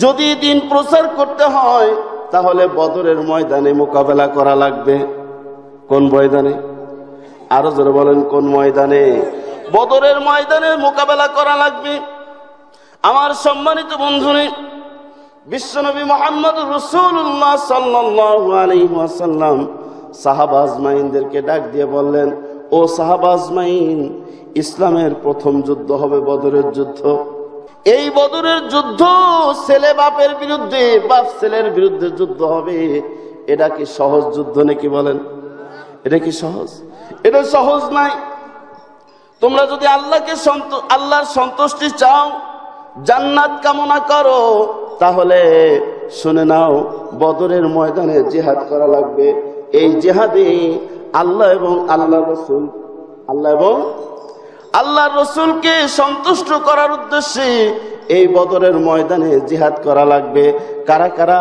যদি দিন প্রচার করতে হয় তাহলে বদরের ময়দানে মোকাবেলা করা লাগবে। কোন ময়দানে? আরো জোরে বলেন, কোন ময়দানে? বদরের ময়দানে মোকাবেলা করা লাগবে। আমার সম্মানিত বন্ধুরা, বিশ্বনবী মুহাম্মদ রাসূলুল্লাহ সাল্লাল্লাহু আলাইহি ওয়াসাল্লাম সাহাবা আজমাইনদেরকে ডাক দিয়ে বললেন, ও সাহাবা আজমাইন, ইসলামের প্রথম যুদ্ধ হবে বদরের যুদ্ধ। এই বদরের যুদ্ধ ছেলে বাপের বিরুদ্ধে, বাপ ছেলের বিরুদ্ধে যুদ্ধ হবে। এটা কি সহজ যুদ্ধ নাকি বলেন? এটা কি সহজ? এটা সহজ নাই। তোমরা যদি আল্লাহর সন্তুষ্টি চাও, জান্নাত কামনা করো, তাহলে শুনে নাও, বদরের ময়দানে জিহাদ করা লাগবে। এই জিহাদে আল্লাহ এবং আল্লাহর রসুলকে সন্তুষ্ট করার উদ্দেশ্যে এই বদরের ময়দানে জিহাদ করা লাগবে। কারা কারা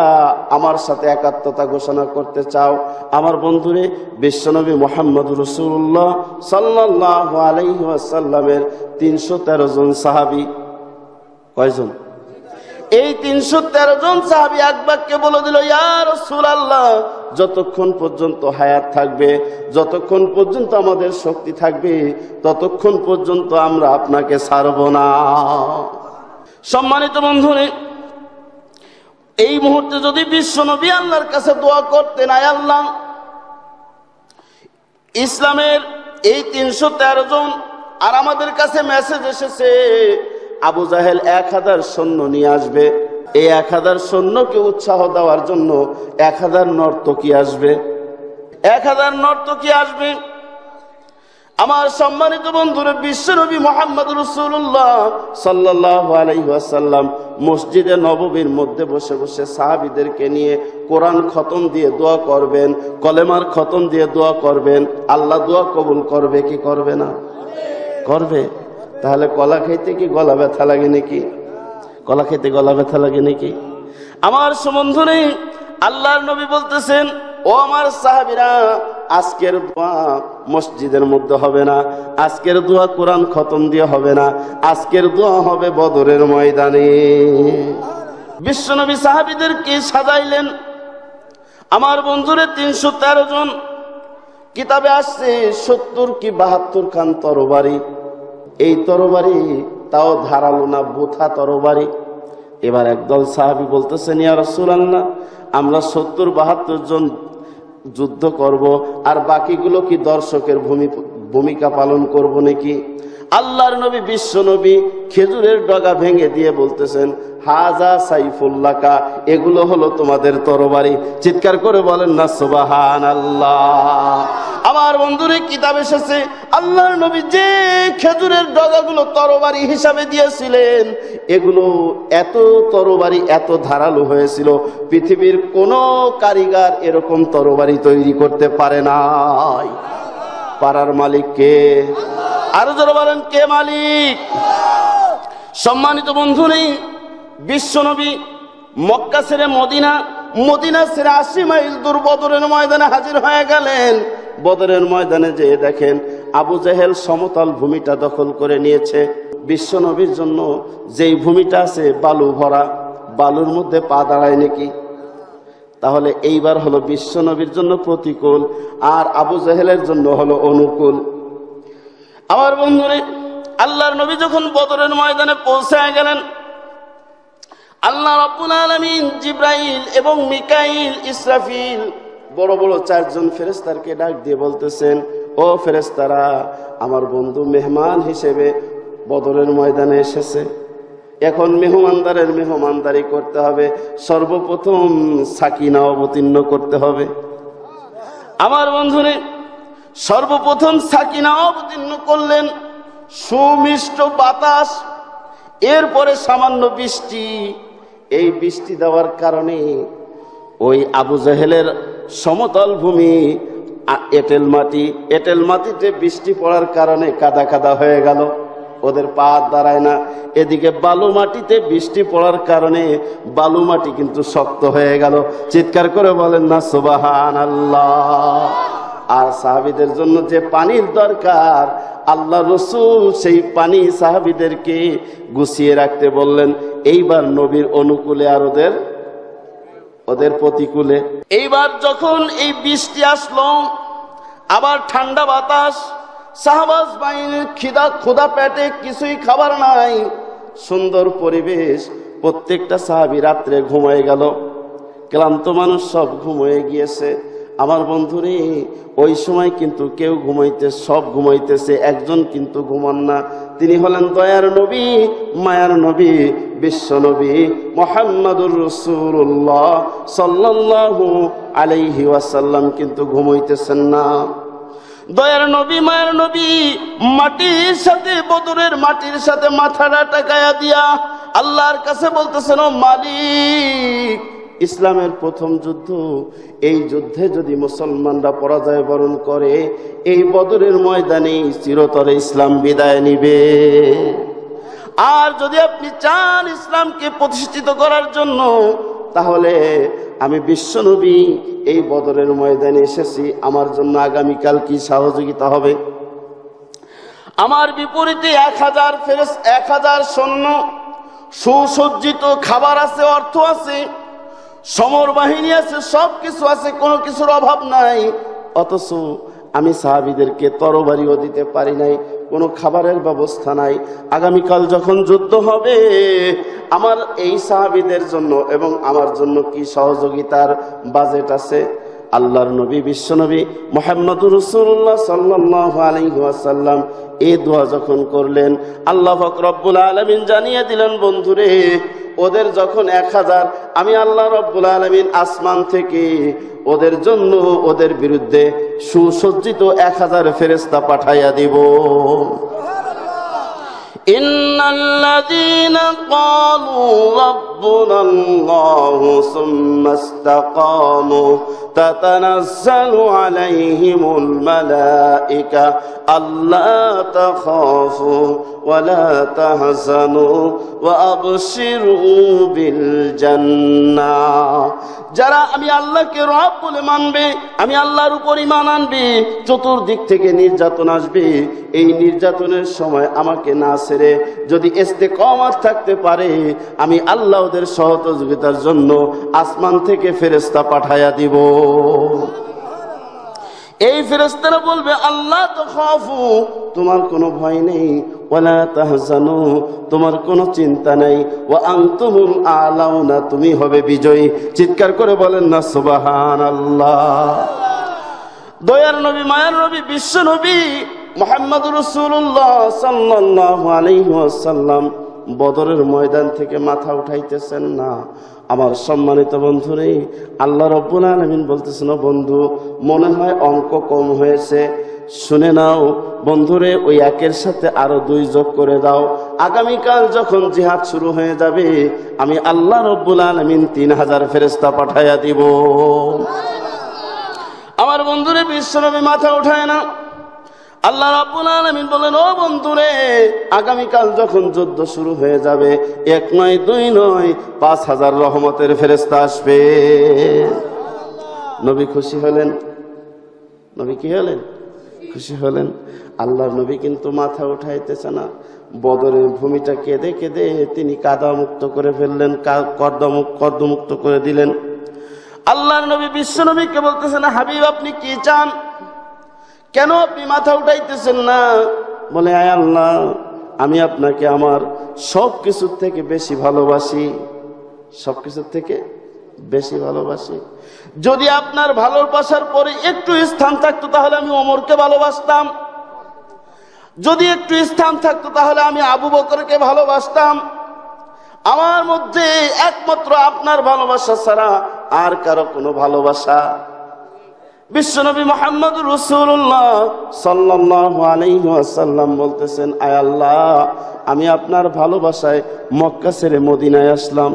আমার সাথে একাত্মতা ঘোষণা করতে চাও? আমার বন্ধুরে, বিশ্বনবী মুহাম্মদ রাসূলুল্লাহ সাল্লাল্লাহু আলাইহি ওয়াসাল্লামের 313 জন সাহাবী। কয়জন? এই 313 জন সাহাবী এক বাক্যে বলে দিল, ইয়া রাসূলুল্লাহ, যতক্ষণ পর্যন্ত হায়াত থাকবে, যতক্ষণ পর্যন্ত আমাদের শক্তি থাকবে, ততক্ষণ পর্যন্ত আমরা আপনাকে ছাড়ব না। সম্মানিত বন্ধুরে, এই মুহূর্তে যদি বিশ্বনবী আল্লাহর কাছে দোয়া করতেন, আয় আল্লাহ, ইসলামের এই 313 জন, আর আমাদের কাছে মেসেজ এসেছে আবু জাহেল 1000 সৈন্য নিয়ে আসবে, এই 1000 সৈন্যকে উৎসাহ দেওয়ার জন্য 1000 নর্তকী আসবে, 1000 নর্তকী আসবে। আমার সম্মানিত বন্ধুরা, বিশ্বনবী মুহাম্মদ রাসূলুল্লাহ সাল্লাল্লাহু আলাইহি ওয়াসাল্লাম মসজিদে নববীর মধ্যে বসে বসে সাহাবীদেরকে নিয়ে কোরআন খতম দিয়ে দোয়া করবেন, কলেমার খতম দিয়ে দোয়া করবেন। আল্লাহ দোয়া কবুল করবে কি করবে না? করবে। তাহলে কলা খাইতে কি গলা ব্যথা লাগে নাকি? কলা খাইতে গলা ব্যথা লাগে নাকি? আমার বন্ধুরে, আল্লাহর নবী বলতেছেন, ও আমার সাহাবীরা, আজকের দোয়া মসজিদের মধ্যে হবে না, আজকের দোয়া কোরআন খতম দিয়ে হবে না, আজকের দোয়া হবে বদরের ময়দানে। বিশ্বনবী সাহাবীদেরকে সাজাইলেন। আমার বন্ধুরে, 313 জন। কিতাবে আসছে 70 কি 72 খান তরবারি। এই তরবারি তাও ধারালো না, বোথা তরবারি। এবার একদল সাহাবী বলতেছেন, ইয়া রাসূলুল্লাহ, আমরা 70-72 জন যুদ্ধ করব, আর বাকিগুলো কি দর্শকের ভূমিকা পালন করব নাকি? আল্লাহর নবী, বিশ্ব নবী খেজুরের ডগা ভেঙে দিয়ে বলতেছেন, হাজা সাইফুল্লাকা, এগুলো হলো তোমাদের তরবারি। চিৎকার করে বলেন না সুবহানাল্লাহ। আমার বন্ধুরে, কিতাব এসেছে আল্লাহর নবী যে খেজুরের ডগাগুলো তরবারি হিসাবে দিয়েছিলেন, এগুলো এত তরবারি এত ধারালো হয়েছিল, পৃথিবীর কোনো কারিগর এরকম তরবারি তৈরি করতে পারে নাই। পারার মালিক কে? আরো জোরে বলেন, কে মালিক? সম্মানিত বন্ধুরে, বিশ্বনবী মক্কা ছেড়ে মদিনা ছেড়ে 80 মাইল দূর বদরের ময়দানে হাজির হয়ে গেলেন। বদরের ময়দানে যে দেখেন আবু জেহেল সমতল ভূমিটা দখল করে নিয়েছে। বিশ্বনবীর জন্য যেই ভূমিটা আছে বালু ভরা, বালুর মধ্যে পা দাঁড়ায় নাকি? তাহলে এইবার হলো বিশ্বনবীর জন্য প্রতিকূল, আর আবু জেহেলের জন্য হলো অনুকূল। আমার বন্ধুরে, আল্লাহর নবী যখন বদরের ময়দানে পৌঁছায় গেলেন, আল্লাহ রাব্বুল আলামিন জিব্রাইল এবং মিকাইল, ইসরাফিল, বড় বড় 4 জন ফেরেশতাকে ডাক দিয়ে বলতেছেন, ও ফেরেশতারা, আমার বন্ধু মেহমান হিসেবে বদরের ময়দানে এসেছে। এখন মেহমানদারি করতে হবে। সর্বপ্রথম সাকিনা অবতীর্ণ করতে হবে। আমার বন্ধুরে, সর্বপ্রথম সাকিনা অবতীর্ণ করলেন, সুমিষ্ট বাতাস, এরপরে সামান্য বৃষ্টি। এই বৃষ্টি দেওয়ার কারণে ওই আবু জেহেলের সমতল ভূমি এঁটেল মাটিতে বৃষ্টি পড়ার কারণে কাদা কাদা হয়ে গেল, ওদের পা দাঁড়ায় না। এদিকে বালু মাটিতে বৃষ্টি পড়ার কারণে বালু মাটি কিন্তু শক্ত হয়ে গেল। চিৎকার করে বলেন না সুবহানাল্লাহ। আর সাহাবীদের জন্য যে পানির দরকার, আল্লাহ রসুল সেই পানি সাহাবীদেরকে গুছিয়ে রাখতে বললেন। এইবার নবীর অনুকূলে আর ওদের প্রতিকূলে। এইবার যখন এই বৃষ্টি আসলো, আবার ঠান্ডা বাতাস, সাহাবাজ বাহিনীর ক্ষুধা পেটে কিছুই খাবার নাই, সুন্দর পরিবেশ। প্রত্যেকটা সাহাবী রাত্রে ঘুমিয়ে গেল। ক্লান্ত মানুষ সব ঘুমিয়ে গিয়েছে। আমার বন্ধুরে ওই সময় কিন্তু কেউ সব ঘুমাইতেছে, একজন কিন্তু ঘুমান না। তিনি হলেন দয়ার নবী, মায়ার নবী, বিশ্ব নবী মুহাম্মদুর রাসূলুল্লাহ সাল্লাল্লাহু আলাইহি ওয়াসাল্লাম কিন্তু ঘুমাইতেছেন না। দয়ার নবী, মায়ের নবী মাটির সাথে, বদরের মাটির সাথে মাথাটা টাকায়া দিয়া আল্লাহর কাছে বলতেছেন, ও মালিক, ইসলামের প্রথম যুদ্ধ, এই যুদ্ধে যদি মুসলমানরা পরাজয় বরণ করে, এই বদরের ময়দানে চিরতরে ইসলাম বিদায় নিবে। আর যদি আপনি চান ইসলামকে প্রতিষ্ঠিত করার জন্য, তাহলে আমি বিশ্বনবী এই বদরের ময়দানে এসেছি, আমার জন্য আগামীকাল কি সহযোগিতা হবে? আমার বিপরীতে 1000 সৈন্য, সুসজ্জিত খাবার আছে, অর্থ আছে, সমর বাহিনী আছে, সব কিছু আছে, কোনো কিছুর অভাব নাই। অথচ আমি সাহাবীদেরকে তরবারিও দিতে পারি নাই, কোনো খাবারের ব্যবস্থা নাই। আগামীকাল যখন যুদ্ধ হবে, আমার এই সাহাবীদের জন্য এবং আমার জন্য কি সহযোগিতার বাজেট আছে? আল্লাহর নবী, বিশ্বনবী মুহাম্মদুর রাসূলুল্লাহ সাল্লাল্লাহু আলাইহি ওয়াসাল্লাম এই দোয়া যখন করলেন, আল্লাহ পাক রব্বুল আলামিন জানিয়ে দিলেন, বন্ধুরে, ওদের যখন 1000, আমি আল্লাহ রব্বুল আলামিন আসমান থেকে ওদের জন্য, ওদের বিরুদ্ধে সুসজ্জিত 1000 ফেরেশতা পাঠাইয়া দিব। ইন্নাল্লাযীনা ক্বালু রাব্বুনাল্লাহু সুম্মা ইসতাকামু তাতানাজ্জালু আলাইহিমুল মালায়েকা আল্লা তাখাফু ওয়া লা তাহজানু ওয়া আবশিরু বিল জান্নাহ। যারা আমি আল্লাহকে রব বলে মানবে, আমি আল্লাহর উপর ঈমান আনবে, চতুর্দিক থেকে নির্যাতন আসবে, এই নির্যাতনের সময় আমাকে না ছেড়ে যদি ইস্তেকামত থাকতে পারে, আমি আল্লাহ ওদের সহযোগিতার জন্য আসমান থেকে ফেরেশতা পাঠায়া দিব। এই ফেরেশতারা বলবে, আল্লাহ তাখাফু, তোমার কোনো ভয় নেই, ওয়ালা তাহজানু, তোমার কোনো চিন্তা নেই, ওয়া আনতুমুল আলাউনা, তুমি হবে বিজয়ী। চিৎকার করে বলেন না সুবহানাল্লাহ। দয়ার নবী, মায়ার নবী, বিশ্ব নবী মুহাম্মদুর রাসূলুল্লাহ সাল্লাল্লাহু আলাইহি ওয়াসাল্লাম বদরের ময়দান থেকে মাথা উঠাইতেছেন না। আমার সম্মানিত বন্ধুরে, আল্লাহ রাব্বুল আলামিন বলতেছেন, বন্ধু, মনে হয় অঙ্ক কম হয়েছে, শুনে নাও বন্ধুরে, ওই 1-এর সাথে আরো 2 যোগ করে দাও। আগামীকাল যখন জিহাদ শুরু হয়ে যাবে, আমি আল্লাহ রাব্বুল আলামিন 3000 ফেরেশতা পাঠাইয়া দিব। আমার বন্ধুরে, বিশ্বনবী মাথা উঠায় না। আল্লাহ রাব্বুল আলামিন বলেন, ও বন্ধুরে, আগামীকাল যখন যুদ্ধ শুরু হয়ে যাবে, 1 নয় 2 নয় 5000 রহমতের ফেরেশতা আসবে। নবী খুশি হলেন। নবী কি হলেন? খুশি হলেন। আল্লাহর নবী কিন্তু মাথা উঠাইতেছে না। বদরের ভূমিটা কেঁদে কেঁদে তিনি কাদা মুক্ত করে ফেললেন, কর্দমুক্ত করে দিলেন। আল্লাহর নবী বিশ্ব নবীকে বলতেছেন, হাবিব, আপনি কি চান? কেন আপনি মাথা উঠাইতেছেন না? বলে, আয় আল্লাহ, আমি আপনাকে আমার সব কিছুর থেকে বেশি ভালোবাসি, সব কিছুর থেকে বেশি ভালোবাসি। যদি আপনার ভালোবাসার পরে একটু স্থান থাকতো, তাহলে আমি ওমরকে ভালোবাসতাম। যদি একটু স্থান থাকতো, তাহলে আমি আবু বকরকে ভালোবাসতাম। আমার মধ্যে একমাত্র আপনার ভালোবাসা ছাড়া আর কারো কোনো ভালোবাসা। বিশ্বনবী মুহাম্মদুর রাসূলুল্লাহ সাল্লাল্লাহু আলাইহি ওয়াসাল্লাম বলতেছেন, আয় আল্লাহ, আমি আপনার ভালোবাসায় মক্কা ছেড়ে মদিনায় আসলাম।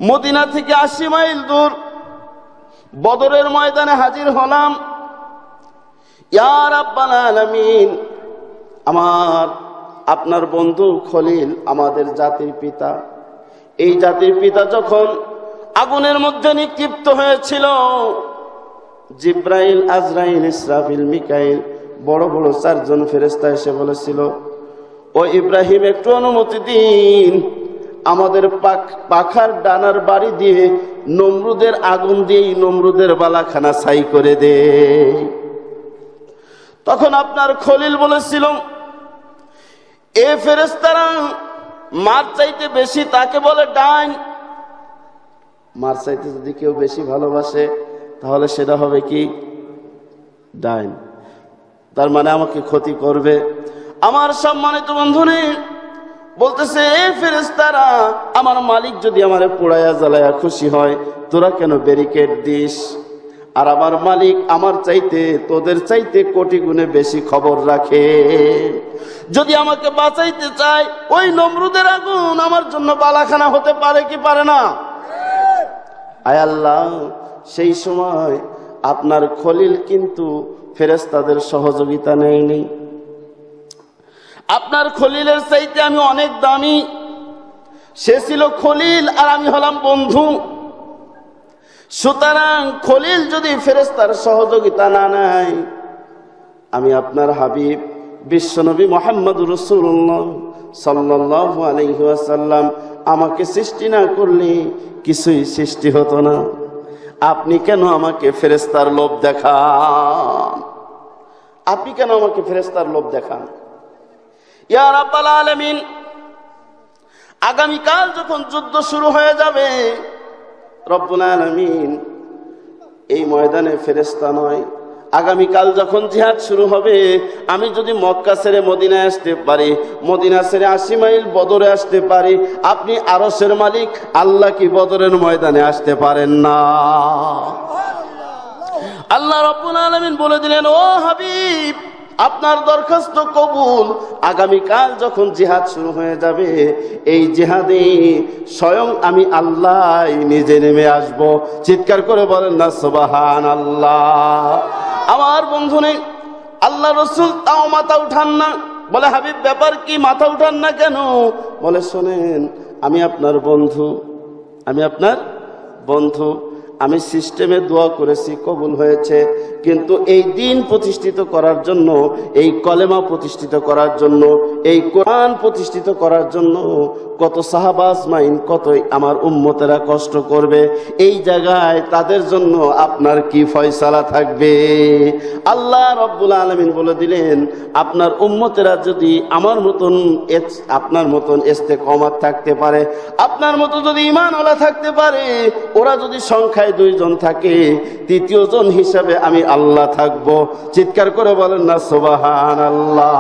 মদিনা থেকে 80 মাইল দূর বদরের ময়দানে হাজির হলাম। ইয়া রাব্বাল আলামিন, আপনার বন্ধু খলিল আমাদের জাতির পিতা। এই জাতির পিতা যখন আগুনের মধ্যে নিক্ষিপ্ত হয়েছিল, জিব্রাইল, আজরাইল, ইসরাফিল, মিকাইল, বড় বড় 4 জন ফেরেশতা এসে বলেছিল, ও ইব্রাহিম, একটু অনুমতি দিন, আমাদের পাখার ডানার বাড়ি দিয়ে নমরুদের আগুন দিয়ে নমরুদের বালাখানা ছাই করে দে। তখন আপনার খলিল বলেছিল, এ ফেরেশতারা মার চাইতে বেশি তাকে বলে ডাইন। মার চাইতে যদি কেউ বেশি ভালোবাসে, তাহলে সেটা হবে কি? ডাইন। তার মানে আমাকে ক্ষতি করবে। আমার সম্মানিত বন্ধুরে বলতেছে, এই ফেরেশতারা, আমার মালিক যদি আমারে পোড়ায়া জ্বালায়া খুশি হয়, তোরা কেন ব্যারিকেড দিস? আর আমার মালিক আমার চাইতে, তোদের চাইতে কোটি গুণে বেশি খবর রাখে। যদি আমাকে বাঁচাইতে চায়, ওই নমরুদের আগুন আমার জন্য বালাখানা হতে পারে কি পারে না? আয় আল্লাহ, সেই সময় আপনার খলিল কিন্তু ফেরেশতাদের সহযোগিতা নেয়নি। আপনার খলিলের চাইতে আমি অনেক দামি। সে ছিল খলিল আর আমি হলাম বন্ধু। সুতরাং খলিল যদি ফেরেশতার সহযোগিতা না নেয়, আমি আপনার হাবিব বিশ্বনবী মুহাম্মদুর রাসূলুল্লাহ সাল্লাল্লাহু আলাইহি ওয়াসাল্লাম আমাকে সৃষ্টি না করলে কিছুই সৃষ্টি হতো না। আপনি কেন আমাকে ফেরেশতার লোভ দেখান? আপনি কেন আমাকে ফেরেশতার লোভ দেখান? ইয়া রাব্বাল আলামিন, আগামীকাল যখন যুদ্ধ শুরু হয়ে যাবে, রব্বুল আলামিন এই ময়দানে ফেরেশতা নয়, আগামীকাল যখন জিহাদ শুরু হবে, আমি যদি মক্কা ছেড়ে মদিনায় আসতে পারি, মদিনা ছেড়ে 80 মাইল বদরে আসতে পারি, আপনি আরশের মালিক আল্লাহ কি বদরের ময়দানে আসতে পারেন না? আল্লাহ রাব্বুল আলামিন বলে দিলেন, ও হাবিব, আপনার দরখাস্ত কবুল। আগামীকাল যখন জিহাদ শুরু হয়ে যাবে, এই জিহাদে স্বয়ং আমি আল্লাহ নিজে নেমে আসব। চিৎকার করে বলেন না সুবহানাল্লাহ। আমার বন্ধু নেই, আল্লাহ রসুল তাও মাথা উঠান না। বলে, হাবিব ব্যাপার কি, মাথা উঠান না কেন? বলে, শোনেন, আমি আপনার বন্ধু, আমি আপনার বন্ধু। আমি সিস্টেমে দোয়া করেছি, কবুল হয়েছে, কিন্তু এই দিন প্রতিষ্ঠিত করার জন্য, এই কলেমা প্রতিষ্ঠিত করার জন্য, এই কোরআন প্রতিষ্ঠিত করার জন্য কত সাহাবা আজমাইন, কতই আমার উম্মতেরা কষ্ট করবে। এই জায়গায় তাদের জন্য আপনার কি ফয়সালা থাকবে? আল্লাহ রাব্বুল আলামিন বলে দিলেন, আপনার উম্মতেরা যদি আমার মতন, আপনার মতন ইস্তেকামত থাকতে পারে, আপনার মতো যদি ঈমানওয়ালা থাকতে পারে, ওরা যদি সংখ্যায় 2 জন থাকে, 3য় জন হিসাবে আমি আল্লাহ থাকব। চিৎকার করে বলেন না সুবহানাল্লাহ।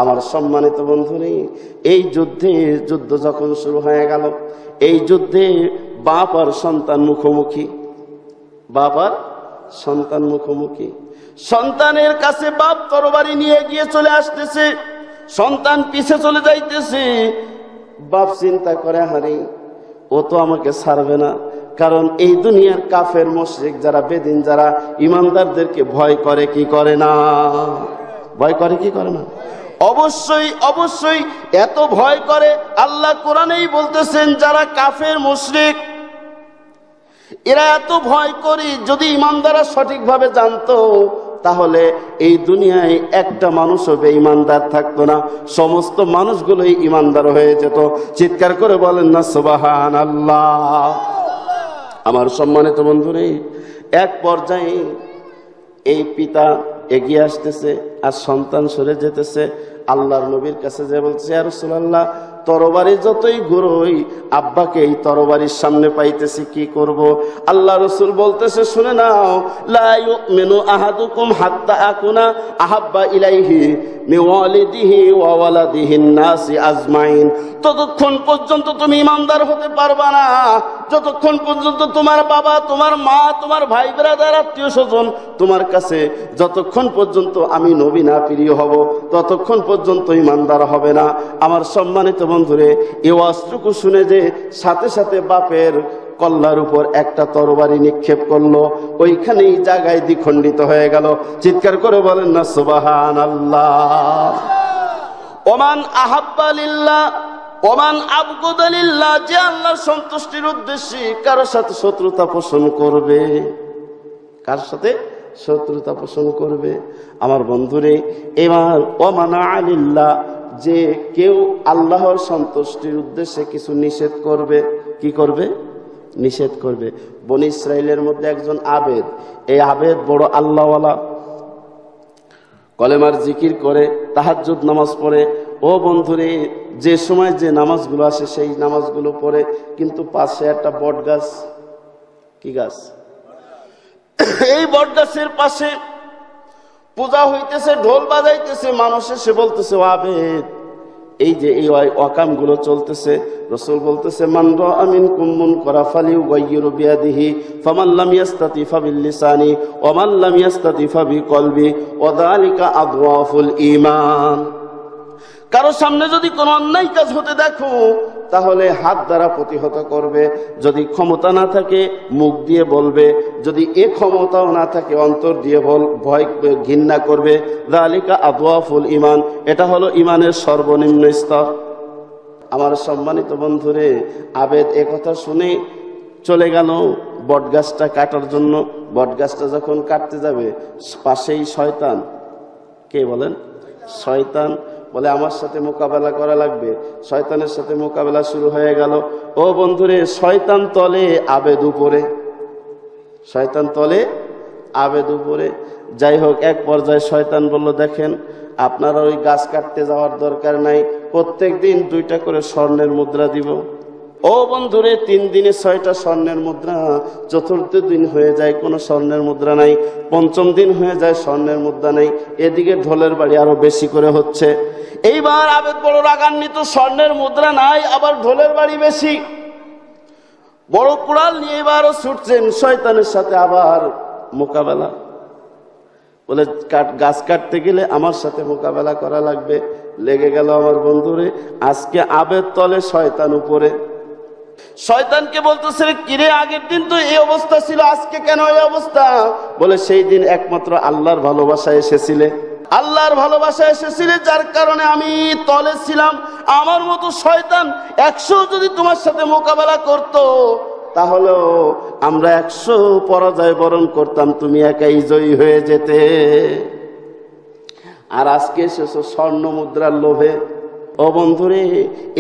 আমার সম্মানিত বন্ধুরা, এই যুদ্ধ যখন শুরু হয়ে গেল, এই যুদ্ধে বাপ আর সন্তান মুখোমুখি, বাপ আর সন্তান মুখোমুখি। সন্তানের কাছে বাপ তরবারি নিয়ে গিয়ে চলে আসতেছে, সন্তান পিছে চলে যাইতেছে। বাপ চিন্তা করে, হারে ও তো আমাকে ছাড়বে না, কারণ এই দুনিয়ার কাফের মুশরিক যারা, বেদিন যারা, ইমানদারদেরকে ভয় করে কি করে না? ভয় করে কি করে না? অবশ্যই অবশ্যই এত ভয় করে। আল্লাহ কোরআনেই বলতেছেন, যারা কাফের মুশরিক এরা এত ভয় করে, যদি ইমানদাররা সঠিকভাবে জানতো, তাহলে এই দুনিয়ায় একটা মানুষও বেঈমানদার থাকতো না, সমস্ত মানুষগুলোই ইমানদার হয়ে যেত। চিৎকার করে বলেন না সুবহানাল্লাহ। আমার সম্মানিত বন্ধুরা, এক পর্যায়ে এই পিতা এগিয়ে আসতেছে আর সন্তান সরে যেতেছে। আল্লাহর নবীর কাছে যে বলছে, ইয়া রাসূলুল্লাহ, তরবারি যতই ঘুরোই, আব্বাকে এই তরবারির সামনে পাইতেছি, কি করব? আল্লাহ রসুল বলতেছে, শুনে নাও, লা ইউমিনু আহাদুকুম হাত্তা আকুনা আহাব্বা ইলাইহি মিন ওয়ালিদিহি ওয়া ওয়ালাদিহিন নাসি আজমাইন। ততক্ষণ পর্যন্ত তুমি ইমানদার হতে পারবা না যতক্ষণ পর্যন্ত তোমার বাবা, তোমার মা, তোমার ভাই ব্রাদার, আত্মীয় স্বজন তোমার কাছে যতক্ষণ পর্যন্ত আমি নবী না প্রিয় হব, ততক্ষণ পর্যন্ত ইমানদার হবে না। আমার সম্মানিত বন্ধুরে, এই ওয়াজটুকু শুনে যে সাথে সাথে বাপের কল্লার উপর একটা তরবারি নিক্ষেপ করলো, ওইখানেই জায়গায় দ্বিখণ্ডিত হয়ে গেল। চিৎকার করে বলেন না সুবহানাল্লাহ। ওমান আহাব্বা লিল্লাহ ওমান আবগাদা লিল্লাহ, যে আল্লাহর সন্তুষ্টির উদ্দেশ্যে কারোর সাথে শত্রুতা পোষণ করবে, কার সাথে শত্রুতা পোষণ করবে। আমার বন্ধুরে, এবার ওমানা আলিল্লাহ, যে কেউ আল্লাহর সন্তুষ্টির উদ্দেশ্যে কিছু নিষেধ করবে, কি করবে? নিষেধ করবে। বনি ইসরাইলের মধ্যে একজন আবেদ, এই আবেদ বড় আল্লাহওয়ালা, কলেমার জিকির করে, তাহাজ্জুদ নামাজ পড়ে। ও বন্ধুরে, যে সময় যে নামাজগুলো আসে সেই নামাজগুলো পড়ে, কিন্তু পাশে একটা বট গাছ, কি গাছ? এই বটগাছের পাশে পূজা হইতেছে, ঢোল বাজাইতেছে, মানুষ এসে বলতেছে ও আবেদ, এই যে এই ওয়াকামগুলো চলতেছে, রাসূল বলতেছে মান রাআ মিনকুম মুনকারা ফালিয়ুগাইয়িরু বিয়াদিহি ফামান লাম ইস্তাতি ফাবিল্লিসানি ওয়া মান লাম ইস্তাতি ফাবিকলবি ওয়া যালিকা আদওয়াফুল ঈমান। কারো সামনে যদি কোনো অন্যায় কাজ হতে দেখো তাহলে হাত দ্বারা প্রতিহত করবে, যদি ক্ষমতা না থাকে মুখ দিয়ে বলবে, যদি এ ক্ষমতাও না থাকে অন্তর দিয়ে ভয় ঘৃণা করবে। যালিকা আদওয়াফুল ঈমান, এটা হলো ঈমানের সর্বনিম্ন স্তর। আমার সম্মানিত বন্ধুরে, আবেদ এ কথা শুনে চলে গেল বটগাছটা কাটার জন্য। বটগাছটা যখন কাটতে যাবে পাশেই শয়তান, কে বলেন? শয়তান বলে আমার সাথে মোকাবেলা করা লাগবে। শয়তানের সাথে মোকাবেলা শুরু হয়ে গেল। ও বন্ধুরে, শয়তান তলে আবেদ উপরে, শয়তান তলে আবেদ উপরে। যাই হোক, এক পর্যায়ে শয়তান বলল, দেখেন আপনারা ওই গাছ কাটতে যাওয়ার দরকার নাই, প্রত্যেক দিন 2টা করে স্বর্ণের মুদ্রা দিব। ও বন্ধুরে, 3 দিনে 6টা স্বর্ণের মুদ্রা, চতুর্থ দিন হয়ে যায় কোনো স্বর্ণের মুদ্রা নাই, পঞ্চম দিন হয়ে যায় স্বর্ণের মুদ্রা নাই, এদিকে ঢোলের বাড়ি আরো বেশি করে হচ্ছে। এইবার আবেদ বড় রাগান্বিত, স্বর্ণের মুদ্রা নাই আবার ঢোলের বাড়ি বেশি, বড় কুড়াল নিয়ে এবারও ছুটছেন শয়তানের সাথে আবার মোকাবেলা। বলে গাছ কাটতে গেলে আমার সাথে মোকাবেলা করা লাগবে। লেগে গেল আমার বন্ধুরে, আজকে আবেদ তলে শয়তান উপরে। শয়তানকে বলতেছে, কিরে আগের দিন তো এই অবস্থা ছিল, আজকে কেন এই অবস্থা? বলে সেই দিন একমাত্র আল্লাহর ভালোবাসা এসেছিলে, আল্লাহর ভালোবাসা এসেছিলে, যার কারণে আমি তলে ছিলাম। আমার মতো শয়তান 100 যদি তোমার সাথে মোকাবেলা করত তাহলে আমরা 100 পরাজয় বরণ করতাম, তুমি একাই জয়ী হয়ে যেতে। আর আজকে এসেছো স্বর্ণ মুদ্রার লোভে। ও বন্ধুরে,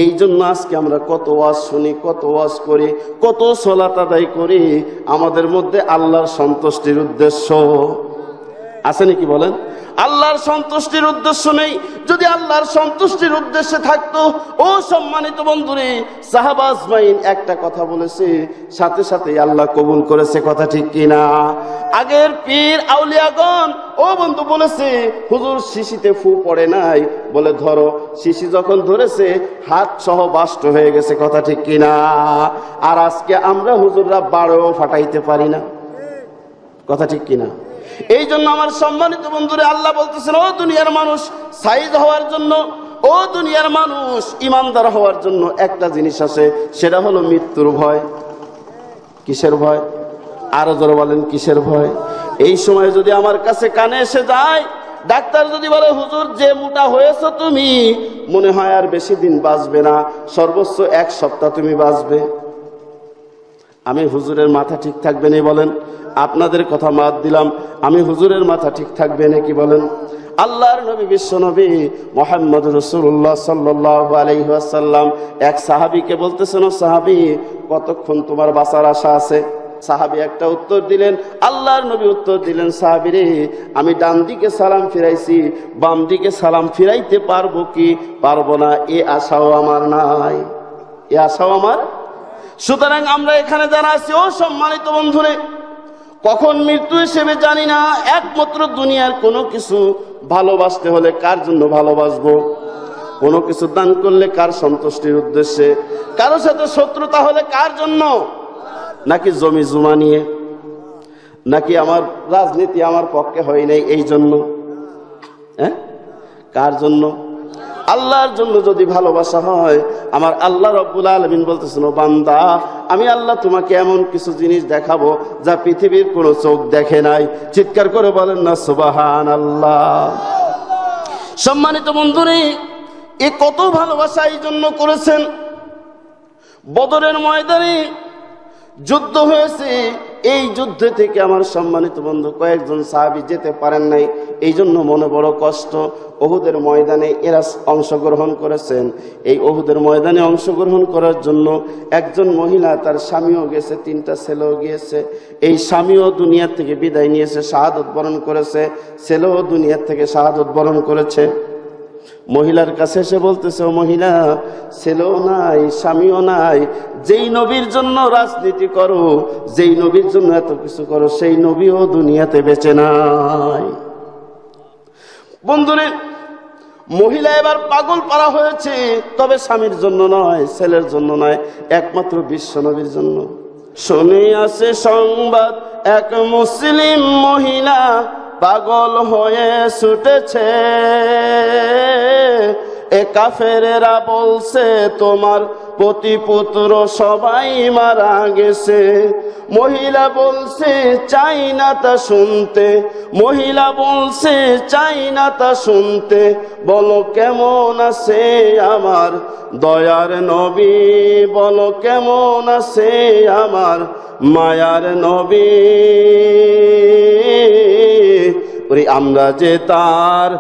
এই জন্য আজকে আমরা কত ওয়াজ শুনি, কত ওয়াজ করি, কত সালাত আদায় করি, আমাদের মধ্যে আল্লাহর সন্তুষ্টির উদ্দেশ্য আছে নাকি বলেন? আল্লাহর সন্তুষ্টির উদ্দেশ্য নেই। যদি আল্লাহর সন্তুষ্টির উদ্দেশ্যে থাকতো, ও সম্মানিত বন্ধুরে, সাহাবা আজমাইন একটা কথা বলেছে, সাথে সাথে আল্লাহ কবুল করেছে, কথা ঠিক কিনা? আগের পীর আউলিয়াগণ ও বন্ধু বলেছে, হুজুর শিশিতে ফু পড়ে নাই, বলে ধরো, শিশি যখন ধরেছে হাত সহ বাষ্ট হয়ে গেছে, কথা ঠিক কিনা? আর আজকে আমরা হুজুররা বাড়েও ফাটাইতে পারি না, কথা ঠিক কিনা? এই জন্য আমার সম্মানিত বন্ধুরে, আল্লাহ বলতেছেন, ও দুনিয়ার মানুষ, সাইজ হওয়ার জন্য, ও দুনিয়ার মানুষ, ইমানদার হওয়ার জন্য একটা জিনিস আছে, সেটা হলো মৃত্যুর ভয়। কিসের ভয়? আরো জোরে বলেন, কিসের ভয়? এই সময় যদি আমার কাছে কানে এসে যায়, ডাক্তার যদি বলে, হুজুর যে মোটা হয়েছো তুমি, মনে হয় আর বেশি দিন বাঁচবে না, সর্বোচ্চ 1 সপ্তাহ তুমি বাঁচবে, আমি হুজুরের মাথা ঠিক থাকবে না বলেন? আপনাদের কথা বাদ দিলাম, আমি হুজুরের মাথা ঠিক থাকবে নাকি বলেন? আল্লাহর নবী, বিশ্ব নবী মুহাম্মদ রাসূলুল্লাহ সাল্লাল্লাহু আলাইহি ওয়াসাল্লাম এক সাহাবীকে বলতেছেন, ও সাহাবী, কতক্ষণ তোমার বাঁচার আশা আছে? সাহাবী একটা উত্তর দিলেন, আল্লাহর নবী উত্তর দিলেন, সাহাবী রে, আমি ডান দিকে সালাম ফিরাইছি, বাম দিকে সালাম ফিরাইতে পারবো কি পারবো না, এ আশাও আমার নাই, এ আশাও আমার। সুতরাং আমরা এখানে যারা আছি, ও সম্মানিত বন্ধুরে, কখন মৃত্যু হিসেবে জানি না। একমাত্র দুনিয়ার কোনো কিছু ভালোবাসতে হলে কার জন্য ভালোবাসবো? কোনো কিছু দান করলে কার সন্তুষ্টির উদ্দেশ্যে? কারো সাথে শত্রুতা হলে কার জন্য? নাকি জমি জমা নিয়ে, নাকি আমার রাজনীতি আমার পক্ষে হয় নাই এই জন্য? হ্যাঁ, কার জন্য? আল্লাহর জন্য যদি ভালোবাসা হয়, আমার আল্লাহ রব্বুল আলামিন বলতেছেন, ও বান্দা, আমি আল্লাহ তোমাকে এমন কিছু জিনিস দেখাবো যা পৃথিবীর কোনো চোখ দেখে নাই। চিৎকার করে বলেন না সুবহানাল্লাহ। সম্মানিত বন্ধুরে, এ কত ভালোবাসা এই জন্য করেছেন। বদরের ময়দানে যুদ্ধ হয়েছে, এই যুদ্ধ থেকে আমার সম্মানিত বন্ধু কয়েকজন সাহাবী যেতে পারেন নাই, এই জন্য মনে বড় কষ্ট। উহুদের ময়দানে এরা অংশগ্রহণ করেছেন। এই উহুদের ময়দানে অংশগ্রহণ করার জন্য একজন মহিলা, তার স্বামীও গেছে, 3টা ছেলেও গিয়েছে। এই স্বামীও দুনিয়া থেকে বিদায় নিয়েছে, শাহাদত বরণ করেছে, ছেলেও দুনিয়া থেকে শাহাদত বরণ করেছে। মহিলার কাছে এসে বলতেছে, ও মহিলা, ছেলেও নাই, স্বামীও নাই, যেই নবীর জন্য রাজনীতি করো, যেই নবীর জন্য এত কিছু করো, সেই নবীও দুনিয়াতে বেঁচে নাই। বন্ধুরে, মহিলা এবার পাগল পারা হয়েছে, তবে স্বামীর জন্য নয়, ছেলের জন্য নয়, একমাত্র বিশ্ব নবীর জন্য। শুনে আসে সংবাদ, এক মুসলিম মহিলা পাগল হয়ে ছুটেছে, এ কাফেরেরা বলছে তোমার পতিপুত্র সবাই মারা গেছে। মহিলা বলছে চাই না তা শুনতে, মহিলা বলছে চাই না তা শুনতে, বলো কেমন আছে আমার দয়ার নবী, বলো কেমন আছে আমার মায়ার নবী। আমরা যে তার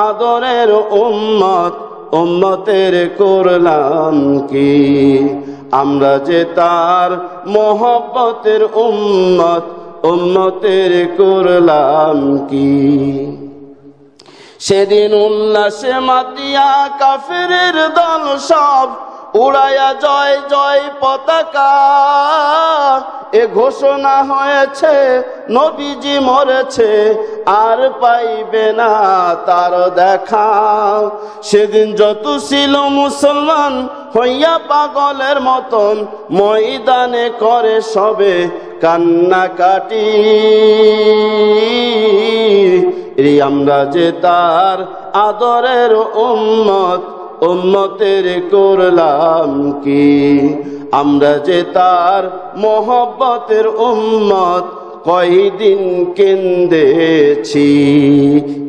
আদরের উম্মত, উম্মতের করলাম কি, আমরা যে তার মোহব্বতের উম্মত, উম্মতের করলাম কি। সেদিন উল্লাসে মাতিয়া কাফেরের দল সব উড়াইয়া জয় জয় পতাকা, এ ঘোষণা হয়েছে নবীজি মরেছে, আর পাইবে না তার দেখা। সেদিন যত ছিল মুসলমান হইয়া পাগলের মতন, ময়দানে করে সবে কান্নাকাটি। আমরা যে তার আদরের উম্মত, উম্মতের করলাম কি, আমরা যে তার মোহব্বতের উম্মত, কয়দিন কেন্দেছি।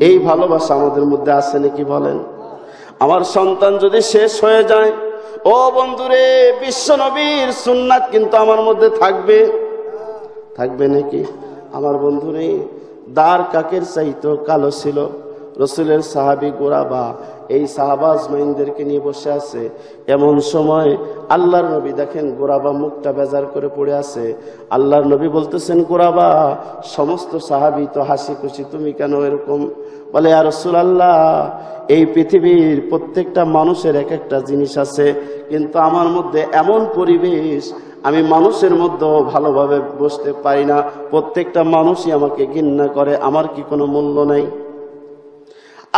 এই ভালোবাসা আমাদের মধ্যে আছে নাকি বলেন? আমার সন্তান যদি শেষ হয়ে যায়, ও বন্ধুরে, বিশ্ব নবীর সুন্নাত কিন্তু আমার মধ্যে থাকবে, থাকবে নাকি? আমার বন্ধুরে, দার কাকের চাইতো কালো ছিল। রসুলের সাহাবী গোরাবা এই সাহাবা আজমাইনদেরকে নিয়ে বসে আছে। এমন সময় আল্লাহর নবী দেখেন গোরাবা মুখটা বেজার করে পড়ে আছে। আল্লাহর নবী বলতেছেন, গোরাবা, সমস্ত সাহাবী তো হাসি খুশি, তুমি কেন এরকম? বলে, ইয়া রাসূলুল্লাহ, এই পৃথিবীর প্রত্যেকটা মানুষের এক একটা জিনিস আছে, কিন্তু আমার মধ্যে এমন পরিবেশ, আমি মানুষের মধ্যেও ভালোভাবে বসতে পারি না, প্রত্যেকটা মানুষই আমাকে ঘৃণা করে, আমার কি কোনো মূল্য নাই?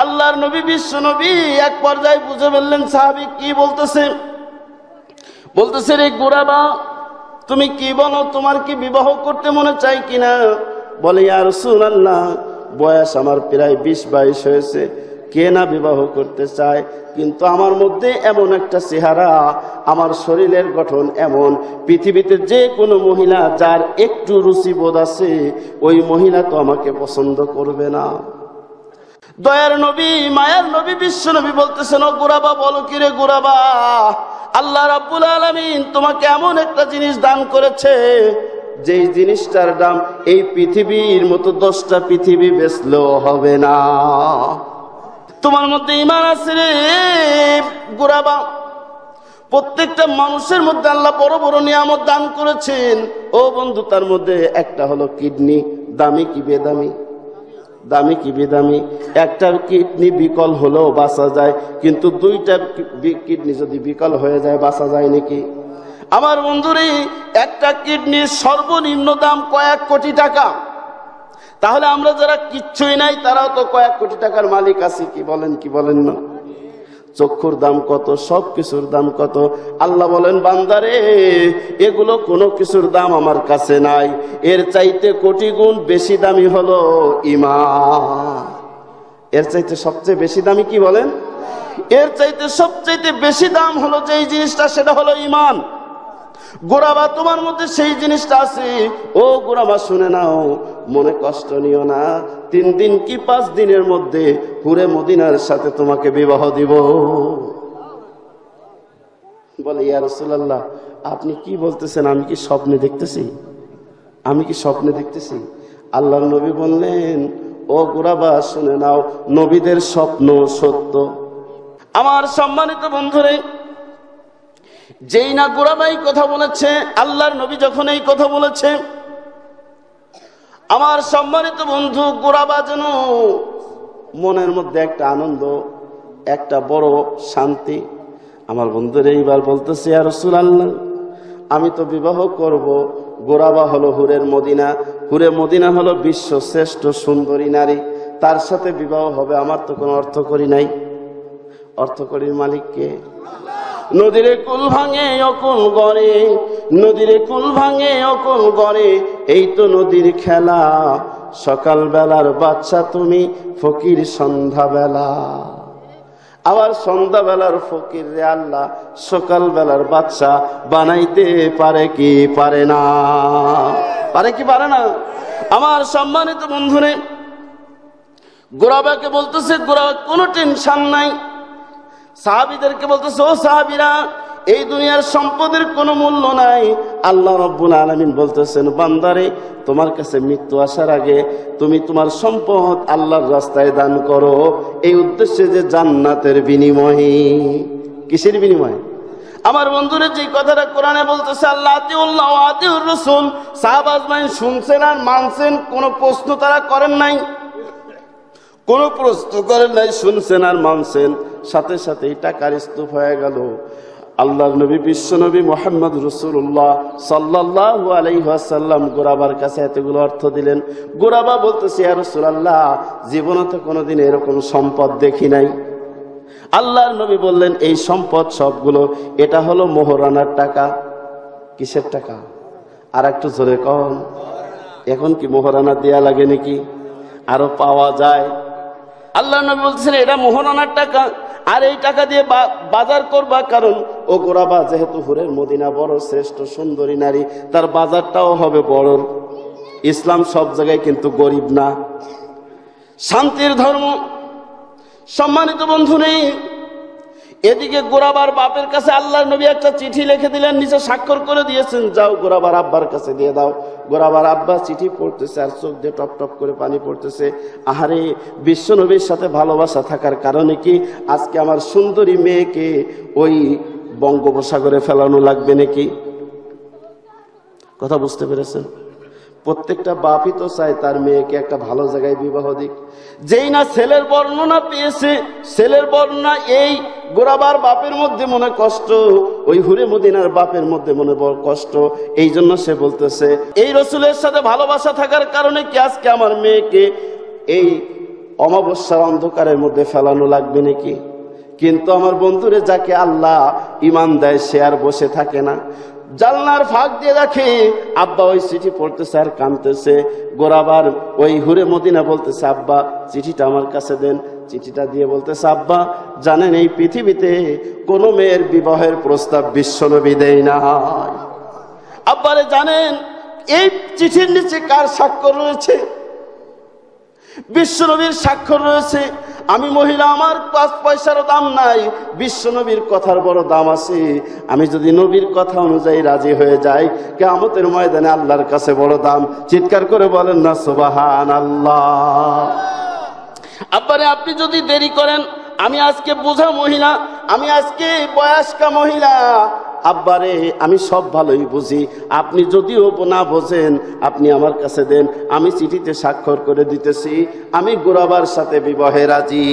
আল্লাহর নবী বিশ্ব নবী এক পর্যায়ে বুঝে ফেললেন সাহাবী কি বলতেছে। বলতেছে, রে গোরাবা, তুমি কি বলো, তোমার কি বিবাহ করতে মনে চাই কিনা? বলে, ইয়া রাসূলুল্লাহ, বয়স আমার প্রায় 20-22 হয়েছে, কে না বিবাহ করতে চায়, কিন্তু আমার মধ্যে এমন একটা চেহারা, আমার শরীরের গঠন এমন, পৃথিবীতে যে কোনো মহিলা যার একটু রুচিবোধ আছে, ওই মহিলা তো আমাকে পছন্দ করবে না। দয়ার নবী, মায়ার নবী, বিশ্ব নবী বলতেছেন, ও গোরাবা, বলো কি রে গোরাবা, আল্লাহ রাব্বুল আলামিন তোমাকে এমন একটা জিনিস দান করেছে, যেই জিনিসটার দাম এই পৃথিবীর মতো 10টা পৃথিবী বেচলেও হবে না। তোমার মধ্যে ঈমান আছে রে গোরাবা। প্রত্যেকটা মানুষের মধ্যে আল্লাহ বড় বড় নিয়ামত দান করেছেন। ও বন্ধু, তার মধ্যে একটা হলো কিডনি। দামি কি বেদামি? দামি কি বেদামি? একটা কিডনি বিকল হলেও বাঁচা যায়, কিন্তু 2টা কিডনি যদি বিকল হয়ে যায় বাঁচা যায় নাকি? আমার বন্ধুরে, একটা কিডনির সর্বনিম্ন দাম কয়েক কোটি টাকা। তাহলে আমরা যারা কিচ্ছুই নাই, তারাও তো কয়েক কোটি টাকার মালিক আছি, কি বলেন, কি বলেন না? চক্ষুর দাম কত, সব কিছুর দাম কত। আল্লাহ বলেন, বান্দারে, এগুলো কোনো কিছুর দাম আমার কাছে নাই, এর চাইতে কোটি গুণ বেশি দামি হলো ঈমান। এর চাইতে সবচেয়ে বেশি দামি কি বলেন? এর চাইতে সবচাইতে বেশি দাম হলো যেই জিনিসটা, সেটা হলো ঈমান। গোরাবা, তোমার মধ্যে সেই জিনিসটা আছে। ও গোরাবা, শুনে নাও, মনে কষ্ট নিও না, 3 দিন কি 5 দিনের মধ্যে হুরে মদিনার সাথে তোমাকে বিবাহ দিব। বলে, ইয়া রাসূলুল্লাহ, আপনি কি বলতেছেন? আমি কি স্বপ্নে দেখতেছি? আমি কি স্বপ্নে দেখতেছি? আল্লাহর নবী বললেন, ও গোরাবা, শুনে নাও, নবীদের স্বপ্ন সত্য। আমার সম্মানিত বন্ধুরে, যেই না গোরাবাই কথা বলেছে, আল্লাহর নবী যখন এই কথা বলেছে, আমার সম্মানিত বন্ধু গোরাবা যেন মনের মধ্যে একটা আনন্দ একটা বড় শান্তি। আমার বন্ধুরা এইবার বলতেছে, ইয়া রাসূলুল্লাহ, আমি তো বিবাহ করব, গোরাবা হলো হুরের মদিনা, হুরে মদিনা হলো বিশ্ব শ্রেষ্ঠ সুন্দরী নারী, তার সাথে বিবাহ হবে, আমার তো কোনো অর্থ করি নাই। অর্থ করির মালিক কে? নদীরে কুল ভাঙে অকুল গড়ে, নদীরে কুল ভাঙে অকুল গড়ে, এই তো নদীর খেলা, সকাল বেলার বাচ্চা তুমি ফকির সন্ধ্যা বেলা। আবার সন্ধ্যা বেলার ফকির রে আল্লাহ সকাল বেলার বাচ্চা বানাইতে পারে কি পারে না? পারে কি পারে না? আমার সম্মানিত বন্ধুরে, গোরাবাকে বলতেছে, গোরাবা কোনো টেনশন নাই। সাহাবীদেরকে বলতেছে, ও সাহাবীরা, এই দুনিয়ার সম্পদের কোনো মূল্য নাই। আল্লাহ রাব্বুল আলামিন বলতেছেন, বান্দারে, তোমার কাছে মৃত্যু আসার আগে তুমি তোমার সম্পদ আল্লাহর রাস্তায় দান করো, এই উদ্দেশ্যে যে জান্নাতের বিনিময়ে। কিসের বিনিময়ে? আমার বন্ধুরা, যে কথাটা কোরআনে বলতেছে, আল্লাহ আতিউল্লাহ ওয়া আতিউর রাসূল, সাহাবা আজমাইন শুনছেন আর মানছেন, কোনো প্রশ্ন তারা করেন নাই, কোনো প্রশ্ন করেন নাই, শুনছেন আর মানছেন। সাথে সাথেই টাকার স্তূপ হয়ে গেল। আল্লাহর নবী বিশ্ব নবী মুহাম্মদ রাসূলুল্লাহ সাল্লাল্লাহু আলাইহি ওয়াসাল্লাম গোরাবার কাছে এতগুলো অর্থ দিলেন। গোরাবা বলতেছে, ইয়া রাসূলুল্লাহ, জীবনে তো কোনোদিন এরকম সম্পদ দেখি নাই। আল্লাহর নবী বললেন, এই সম্পদ সবগুলো, এটা হলো মোহরানার টাকা। কিসের টাকা? আর একটু জোরে কম। এখন কি মোহরানা দেয়া লাগে নাকি? আরো পাওয়া যায়। আল্লাহর নবী বলতেছেন, এটা মোহরানার টাকা, আর এই টাকা দিয়ে বাজার করবা, কারণ ও গোরাবা যেহেতু হুরের মদিনা বড় শ্রেষ্ঠ সুন্দরী নারী, তার বাজারটাও হবে বড়। ইসলাম সব জায়গায় কিন্তু গরিব না, শান্তির ধর্ম। সম্মানিত বন্ধু নেই, এদিকে গোরাবার বাপের কাছে আল্লাহর নবী একটা চিঠি লিখে দিলেন, নিচে স্বাক্ষর করে দিয়েছেন, যাও গোরাবার আব্বার কাছে দিয়ে দাও। গোরাবার আব্বা চিঠি পড়তেছে আর চোখ দিয়ে টপ টপ করে পানি পড়তেছে। আহারে, বিশ্ব নবীর সাথে ভালোবাসা থাকার কারণে কি আজকে আমার সুন্দরী মেয়েকে ওই বঙ্গোপসাগরে ফেলানো লাগবে নাকি? কথা বুঝতে পেরেছেন? প্রত্যেকটা বাপই তো চায় তার মেয়েকে একটা ভালো জায়গায় বিবাহ দিক। যেই না ছেলের বর্ণনা পেয়েছে, ছেলের বর্ণনা এই গোরাবার বাপের মধ্যে মনে কষ্ট, ওই হুরে মদিনার বাপের মধ্যে মনে বড় কষ্ট। এই জন্য সে বলতেছে, এই রসুলের সাথে ভালোবাসা থাকার কারণে কি আজকে আমার মেয়েকে এই অমাবস্যার অন্ধকারের মধ্যে ফেলানো লাগবে নাকি? কিন্তু আমার বন্ধুরে, যাকে আল্লাহ ঈমান দেয় সে আর বসে থাকে না, জানলার ফাঁক দিয়ে রাখে। আব্বা ওই চিঠি পড়তেছে আর কাঁদতেছে। গোরাবার ওই হুরে মদিনা বলতেছে, আব্বা চিঠিটা আমার কাছে দেন। চিঠিটা দিয়ে বলতেছে, আব্বা জানেন, এই পৃথিবীতে কোনো মেয়ের বিবাহের প্রস্তাব বিশ্বনবী দেয় না। আব্বারে জানেন, এই চিঠির নিচে কার স্বাক্ষর রয়েছে? বিশ্বনবীর স্বাক্ষর রয়েছে। আমি মহিলা, আমার 5 পয়সারও দাম নাই, বিশ্বনবীর কথার বড় দাম আছে। আমি যদি নবীর কথা অনুযায়ী রাজি হয়ে যাই, কিয়ামতের ময়দানে আল্লাহর কাছে বড় দাম। চিৎকার করে বলেন না সুবহানাল্লাহ। আব্বারে, আপনি যদি দেরি করেন, আমি আজকে বোঝা মহিলা, আমি আজকে বয়স্কা মহিলা। আব্বারে, আমি সব ভালোই বুঝি, আপনি যদিও না বোঝেন, আপনি আমার কাছে দেন, আমি চিঠিতে স্বাক্ষর করে দিতেছি, আমি গোরাবার সাথে বিবাহে রাজি।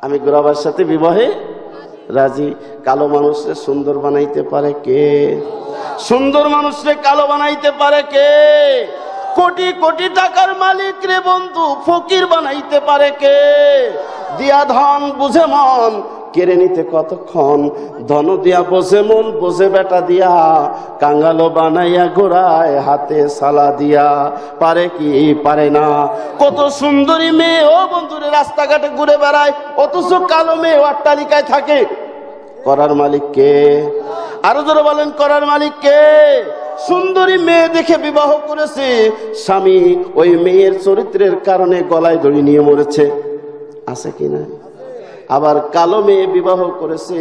আমি গোরাবার সাথে বিবাহে রাজি। কালো মানুষরে সুন্দর বানাইতে পারে কে? সুন্দর মানুষরে কালো বানাইতে পারে কে? কোটি কোটি টাকার মালিক রে বন্ধু ফকির বানাইতে পারে কে? দিয়া ধন বুঝে মন, কেড়ে নিতে কতক্ষণ। ধন দিয়া বোঝে মন, বোঝে বেটা দিয়া, কাঙ্গালো বানাইয়া ঘোড়ায় হাতে সালা দিয়া। পারে কি পারে না? কত সুন্দরী মেয়ে ও বন্ধুরে রাস্তাঘাটে ঘুরে বেড়ায়, অথচ কালো মেয়ে অট্টালিকায় থাকে। করার মালিক কে? আরো জোরে বলেন, করার মালিক কে? সুন্দরী মেয়ে দেখে বিবাহ করেছে, স্বামী ওই মেয়ের চরিত্রের কারণে গলায় দড়ি নিয়ে মরেছে, আছে কিনা? আবার কালো মেয়ে বিবাহ করেছে,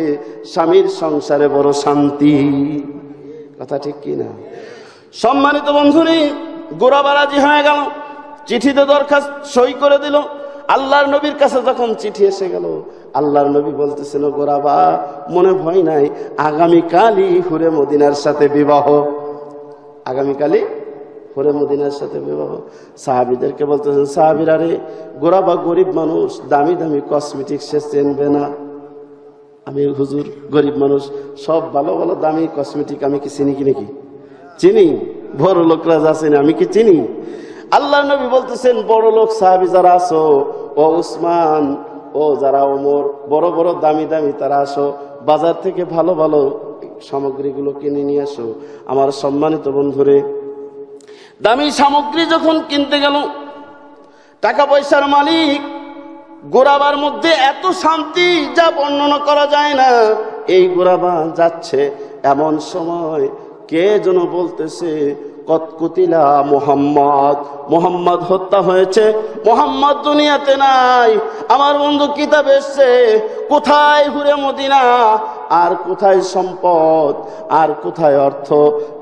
স্বামীর সংসারে বড় শান্তি। কথা ঠিক কিনা? সম্মানিত বন্ধুরা, গোরাবা রাজি হয়ে গেল, চিঠিতে দরখাস্ত সই করে দিল। আল্লাহর নবীর কাছে যখন চিঠি এসে গেল, আল্লাহর নবী বলতেছিল, গোরাবা মনে ভয় নাই, আগামীকালই হুরে মদিনার সাথে বিবাহ। আগামীকালই হুরে মদিনার সাথে বিবাহ। সাহাবীদেরকে বলতেছেন, সাহাবীরা রে, গোরাবা গরিব মানুষ, দামি দামি কসমেটিক্স সে চেনবে না। আমি হুজুর গরিব মানুষ, সব ভালো ভালো দামি কসমেটিক আমি কি চিনি কি নাকি? চিনি। বড় লোকরা যা চিনি আমি কি চিনি? আল্লাহ নবী বলতেছেন, বড় লোক সাহাবী যারা আছো, ও উসমান, ও যারা ওমর, বড় বড় দামি দামি তারা আসো, বাজার থেকে ভালো ভালো সামগ্রীগুলো কিনে নিয়ে আসো। আমার সম্মানিত বন্ধুরে, দামি সামগ্রী যখন কিনতে গেল, টাকা পয়সার মালিক, গোরাবার মধ্যে এত শান্তি যা বর্ণনা করা যায় না। এই গোরাবা যাচ্ছে, এমন সময় কে যেন বলতেছে, কতকুতিলা মুহাম্মদ, মুহাম্মদ হত্যা হয়েছে, মুহাম্মদ দুনিয়াতে নাই। আমার বন্ধু কিতাব এসছে, কোথায় হুরে মদিনা, আর কোথায় সম্পদ, আর কোথায় অর্থ?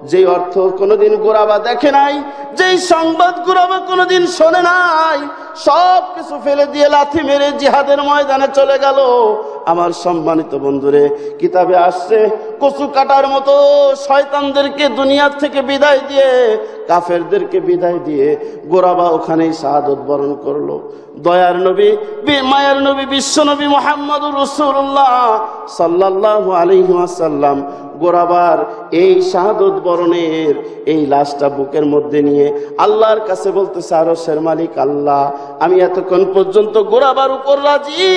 যেই অর্থ কোনোদিন গোরাবা দেখে নাই, যেই সংবাদ গোরাবা কোনোদিন শোনে নাই, সব কিছু ফেলে দিয়ে লাথি মেরে জিহাদের ময়দানে চলে গেল। আমার সম্মানিত বন্ধুরে, কিতাবে আসছে, কচু কাটার মতো শয়তানদেরকে দুনিয়ার থেকে বিদায় দিয়ে, কাফেরদেরকে বিদায় দিয়ে গোরাবা ওখানেই শাহাদত বরণ করলো। দয়ার নবী, মায়ার নবী, বিশ্ব নবী মুহাম্মদুর রাসূলুল্লাহ সাল্লাল্লাহু আলাইহি ওয়াসাল্লাম গোরাবার এই শাহাদত বরণের এই লাশটা বুকের মধ্যে নিয়ে আল্লাহর কাছে বলতেছে, আরশের মালিক আল্লাহ, আমি এতক্ষণ পর্যন্ত গোরাবার উপর রাজি।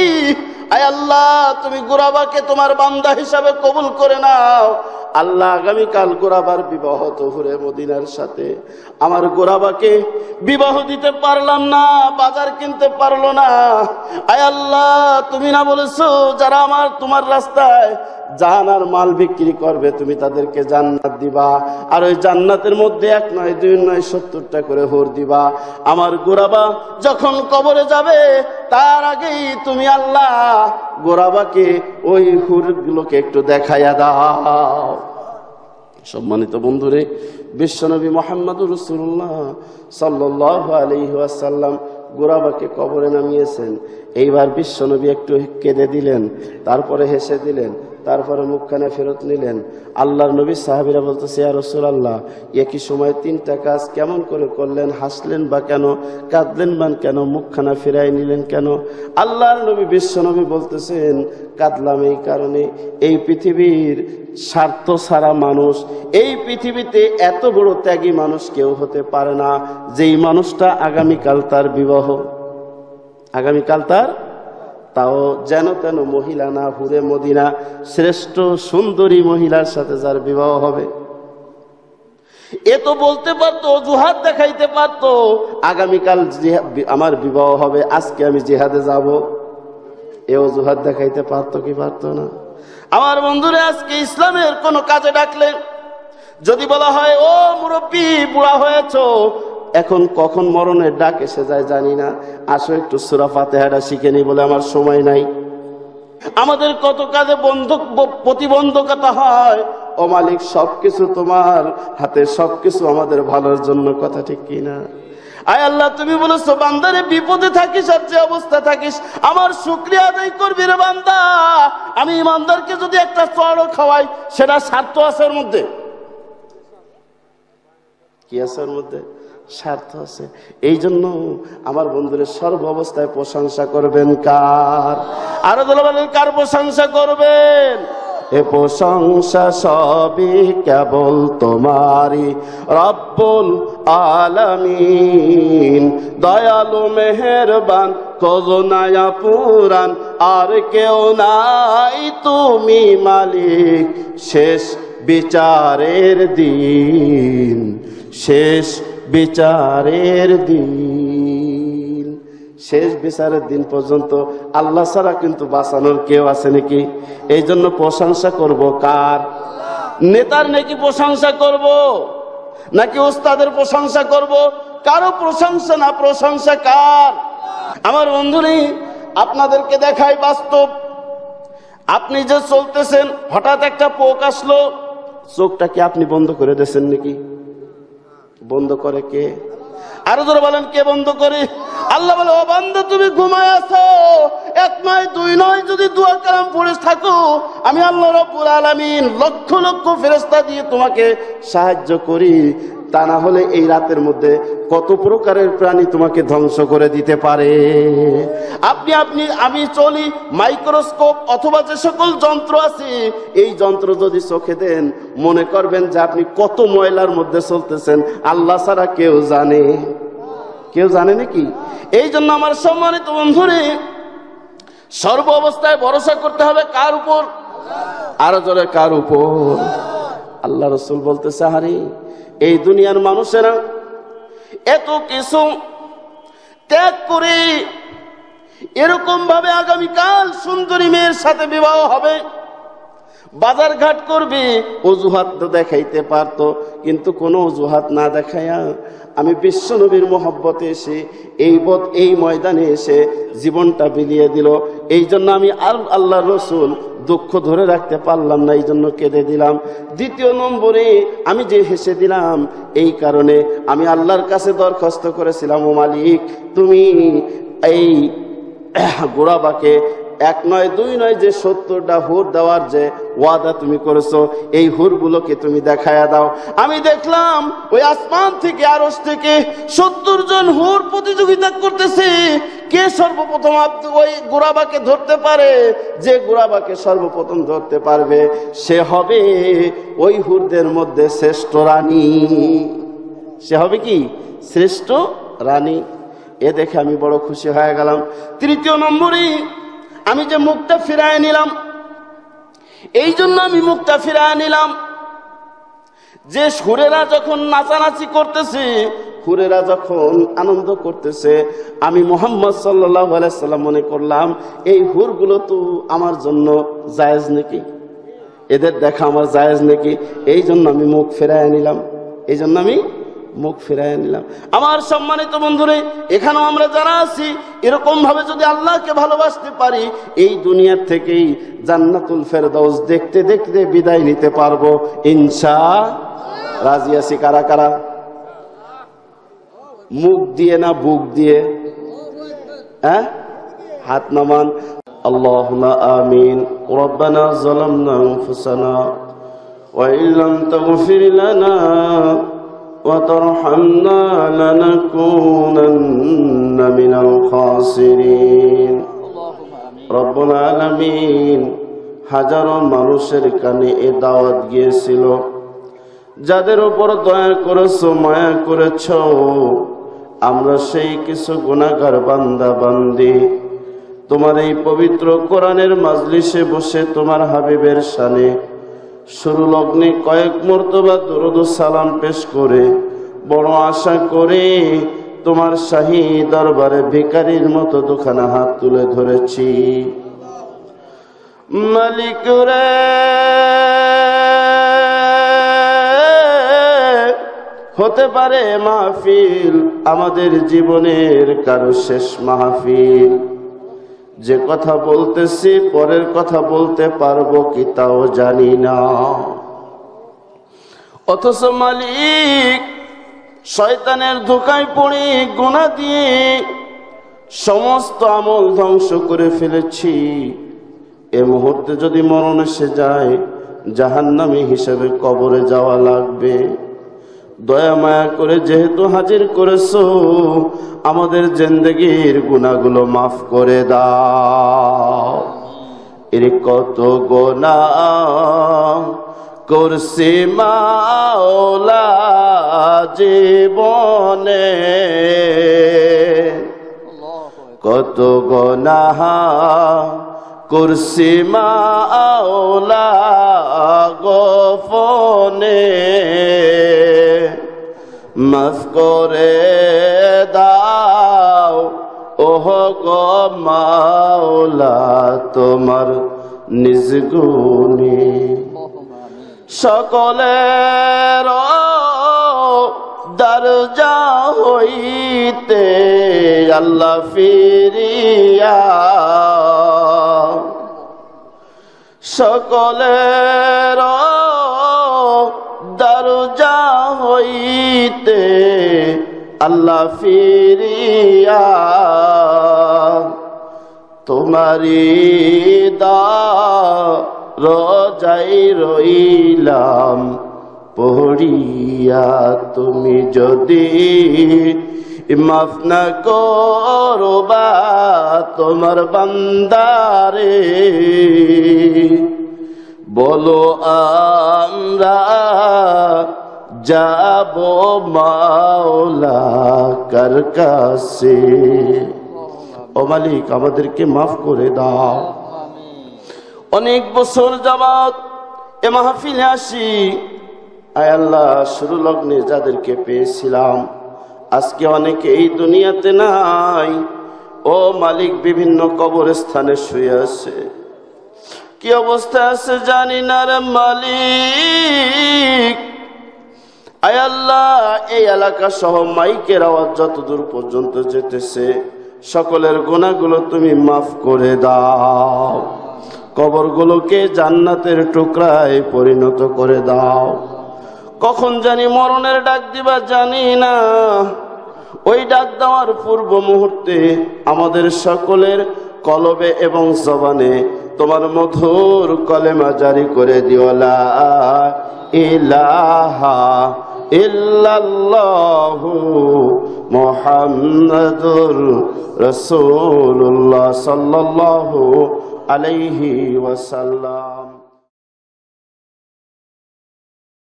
আয় আল্লাহ, তুমি গোরাবাকে তোমার বান্দা হিসাবে কবুল করে নাও। আল্লাহ, আগামীকাল গোরাবার বিবাহ তো হুরে মদিনার সাথে, আমার গোরাবাকে বিবাহ দিতে পারলাম না, বাজার কিনতে পারলো না। আয় আল্লাহ, তুমি না বলেছো যারা আমার তোমার রাস্তায় জাহানার মাল বিক্রি করবে তুমি তাদেরকে জান্নাত দিবা, আর ওই জান্নাতের মধ্যে 1 নয় 2 নয় 70টা করে হুর দিবা। আমার গোরাবা যখন কবরে যাবে তার আগেই তুমি আল্লাহ গোরাবাকে ওই হুরগুলোকে একটু দেখাইয়া দাও। সম্মানিত বন্ধুরে, বিশ্বনবী মুহাম্মদুর রাসূলুল্লাহ সাল্লাল্লাহু আলাইহি ওয়াসাল্লাম গোরাবাকে কবরে নামিয়েছেন। এইবার বিশ্বনবী একটু কেঁদে দিলেন, তারপরে হেসে দিলেন, তারপরে মুখখানে ফেরত নিলেন। আল্লাহর নবী সাহাবীরা বলতেছে, ইয়া রাসূলুল্লাহ, একই সময় 3টা কাজ কেমন করে করলেন? হাসলেন বা কেন? কাঁদলেন বা কেন? মুখখানা ফিরাই নিলেন কেন? আল্লাহর নবী বিশ্বনবী বলতেছেন, কাঁদলাম এই কারণে, এই পৃথিবীর স্বার্থ ছাড়া মানুষ, এই পৃথিবীতে এত বড় ত্যাগী মানুষ কেউ হতে পারে না, যেই মানুষটা আগামীকাল তার বিবাহ, আগামীকাল তার, তাও যেন তেন মহিলা না, হুরে মদিনা শ্রেষ্ঠ সুন্দরী মহিলার সাথে যার বিবাহ হবে। এ তো বলতে পারতো, অজুহাত দেখাইতে পারতো, আগামীকাল আমার বিবাহ হবে, আজকে আমি জিহাদে যাব। এ অজুহাত দেখাইতে পারতো কি পারতো না? আমার বন্ধুরা, আজকে ইসলামের কোন কাজে ডাকলে যদি বলা হয়, ও মুরব্বী, বুড়া হয়েছো, এখন কখন মরণের ডাক এসে যায় জানি না, আসো একটু সূরা ফাতিহাটা শিখে নি, বলে আমার সময় নাই। আমাদের কত কাজে প্রতিবন্ধকতা হয়। ও মালিক, সবকিছু তোমার হাতে, সবকিছু আমাদের ভালোর জন্য, কথা ঠিক কিনা? আয় আল্লাহ, তুমি বলেছো বান্দারে বিপদে থাকিস আর যে অবস্থা থাকিস আমার শুকরিয়া আদায় করবি রে বান্দা। আমি ইমানদারকে যদি একটা চড়ও খাওয়াই, সেটা স্বার্থ আছে এর মধ্যে, কি আছে এর মধ্যে? স্বার্থ আছে। এই জন্য আমার বন্ধুদের সর্ব অবস্থায় প্রশংসা করবেন কার? আরো বলেন, কার প্রশংসা করবেন? এ প্রশংসা সবই কেবল তোমারই, রব্বুল আলামিন, দয়ালু মেহেরবান, করুণায়া পুরান, আর কেউ নাই, তুমি মালিক। শেষ বিচারের দিন, শেষ বিচারের দিন, শেষ বিচারের দিন পর্যন্ত আল্লাহ ছাড়া কিন্তু বাঁচানোর কেউ আছে নাকি? এই জন্য প্রশংসা করব কার? নেতার নাকি প্রশংসা করব, নাকি ওস্তাদের প্রশংসা করব? কারো প্রশংসা না, প্রশংসা কার? আমার বন্ধুরা, আপনাদেরকে দেখাই বাস্তব। আপনি যে চলতেছেন, হঠাৎ একটা পোক আসলো, চোখটা কি আপনি বন্ধ করে দিয়েছেন নাকি? বন্ধ করে কে? আরো জোরে বলেন, কে বন্ধ করে? আল্লাহ বলে, ও বান্দা, তুমি ঘুমায় আছো, 1 নয় 2 নয় যদি দোয়া কালাম পড়ে থাকো, আমি আল্লাহ রাব্বুল আলামিন লক্ষ লক্ষ ফেরেশতা দিয়ে তোমাকে সাহায্য করি। তা না হলে এই রাতের মধ্যে কত প্রকারের প্রাণী তোমাকে ধ্বংস করে দিতে পারে। আমি চলি মাইক্রোস্কোপ অথবা যে সকল যন্ত্র আছে, এই যন্ত্র যদি চোখে দেন মনে করবেন যে আপনি কত ময়লার মধ্যে চলতেছেন। আল্লাহ ছাড়া কেউ জানে? কেউ জানে নাকি? এই জন্য আমার সম্মানিত বন্ধুরে, সর্ব অবস্থায় ভরসা করতে হবে কার উপর? আরো জোরে, কার উপর? আল্লাহ রাসূল বলতেছে, আরে এই দুনিয়ার মানুষেরা এত কিছু ত্যাগ করে এরকম ভাবে আগামীকাল সুন্দরী মেয়ের সাথে বিবাহ হবে, বাজার ঘাট করবে, অজুহাত তো দেখাইতে পারতো, কিন্তু কোনো অজুহাত না দেখাইয়া আমি বিশ্ব নবীর মহব্বতে এসে এই ময়দানে এসে জীবনটা বিলিয়ে দিল। এই জন্য আমি আল্লাহ রসুল দুঃখ ধরে রাখতে পারলাম না, এই জন্য কেঁদে দিলাম। দ্বিতীয় নম্বরে আমি যে হেসে দিলাম, এই কারণে আমি আল্লাহর কাছে দরখাস্ত করেছিলাম, ও মালিক, তুমি এই গোরাবাকে 1 নয় 2 নয় যে 70টা হুর দেওয়ার যে ওয়াদা তুমি করেছো, এই হুরগুলোকে তুমি দেখায়া দাও। আমি দেখলাম ওই আসমান থেকে, আরশ থেকে 70 জন হুর প্রতিযোগিতা করতেছে, কে সর্বপ্রথম ওই গোরাবাকে ধরতে পারে। যে গোরাবাকে সর্বপ্রথম ধরতে পারবে সে হবে ওই হুরদের মধ্যে শ্রেষ্ঠ রানী। সে হবে কি? শ্রেষ্ঠ রানী। এ দেখে আমি বড় খুশি হয়ে গেলাম। তৃতীয় নম্বরে আমি যে মুখটা ফিরায় নিলাম, এই জন্য আমি মুখটা ফিরায় নিলাম যে হুরেরা যখন নাচানাচি করতেছে, হুরেরা যখন আনন্দ করতেছে, আমি মুহাম্মদ সাল্লাল্লাহু আলাইহি সাল্লাম মনে করলাম এই হুরগুলো তো আমার জন্য জায়েজ নাকি, এদের দেখা আমার জায়েজ নাকি, এই জন্য আমি মুখ ফিরায় নিলাম। এই জন্য আমি মুখ ফিরায় নিলাম। আমার সম্মানিত বন্ধুরে, এখানেও আমরা যারা আছি এরকম ভাবে যদি আল্লাহকে ভালোবাসতে পারি, এই দুনিয়ার থেকেই জান্নাতুল ফেরদাউস দেখতে দেখতে বিদায় নিতে পারবো ইনশাআল্লাহ। রাজি আছি কারা কারা? মুখ দিয়ে না বুক দিয়ে? হ্যাঁ, হাত নামান। আল্লাহুম্মা আমিন। রব্বানা যালামনা আনফুসানা ওয়া ইল্লাম তাগফির লানা وترحمنا لنكونن من الخاسرين رب العالمين। হাজারো মানুষের কানে এ দাওয়াত গিয়েছিল, যাদের উপর দয়া করেছো, মায়া করেছো, আমরা সেই কিছু গুনাহগার বান্দা বান্দি তোমার এই পবিত্র কোরআনের মাজলিসে বসে তোমার হাবিবের শানে শুরু লগ্নে কয়েক মর্তবা দরুদ ও সালাম পেশ করে বড় আশা করে তোমার শাহী দরবারে ভিখারির মতো দুখানা হাত তুলে ধরেছি। মালিক রে, হতে পারে মাহফিল আমাদের জীবনের কারো শেষ মাহফিল। যে কথা বলতেছি পরের কথা বলতে পারবো কি তাও জানি না, অথচ মালিক শয়তানের ধোঁকায় পড়ে গুনাহ দিয়ে সমস্ত আমল ধ্বংস করে ফেলেছি। এ মুহূর্তে যদি মরণ এসে যায়, জাহান্নামী হিসেবে কবরে যাওয়া লাগবে। দয়া মায়া করে যেহেতু হাজির করেছো, আমাদের জিন্দেগির গুনাহগুলো মাফ করে দাও। এর কত গুনাহ করছি মাওলা জীবনে, কত গুনাহ করছি মাওলা গোপনে, মাফ করে দাও ওহ গো মাওলা তোমার নিজ গুণে। সকলের দরজা হইতে আল্লাহ ফিরিয়া, সকলের দরজা হইতে আল্লাহ ফিরিয়া, তোমারি রোজাই রইলাম পড়িয়া তুমি যদি মাফ না করবা তোমার বান্দারে, বলো আমরা যাব মাওলার কাছে। ও মালিক আমাদেরকে মাফ করে দাও। অনেক বছর যাবত এ মাহফিলে আসি, আয় আল্লাহ শুরু লগ্নে যাদেরকে পেয়েছিলাম আজকে অনেকে এই দুনিয়াতে নাই। ও মালিক বিভিন্ন কবরস্থানে শুয়ে আছে, কি অবস্থা আছে জানি না রে মালিক। আয় আল্লাহ এই এলাকা সহ মাইকের আওয়াজ যতদূর পর্যন্ত যেতেছে সকলের গুনাহগুলো তুমি মাফ করে দাও, কবরগুলোকে জান্নাতের টুকরায় পরিণত করে দাও। কখন জানি মরণের ডাক দিবা জানি না, ওই ডাক দেওয়ার পূর্ব মুহূর্তে আমাদের সকলের কলবে এবং জবানে তোমার মধুর কলেমা জারি করে দিও, লা ইলাহা ইল্লাল্লাহু মুহাম্মাদুর রাসূলুল্লাহ সাল্লাল্লাহু আলাইহি ওয়াসাল্লাম।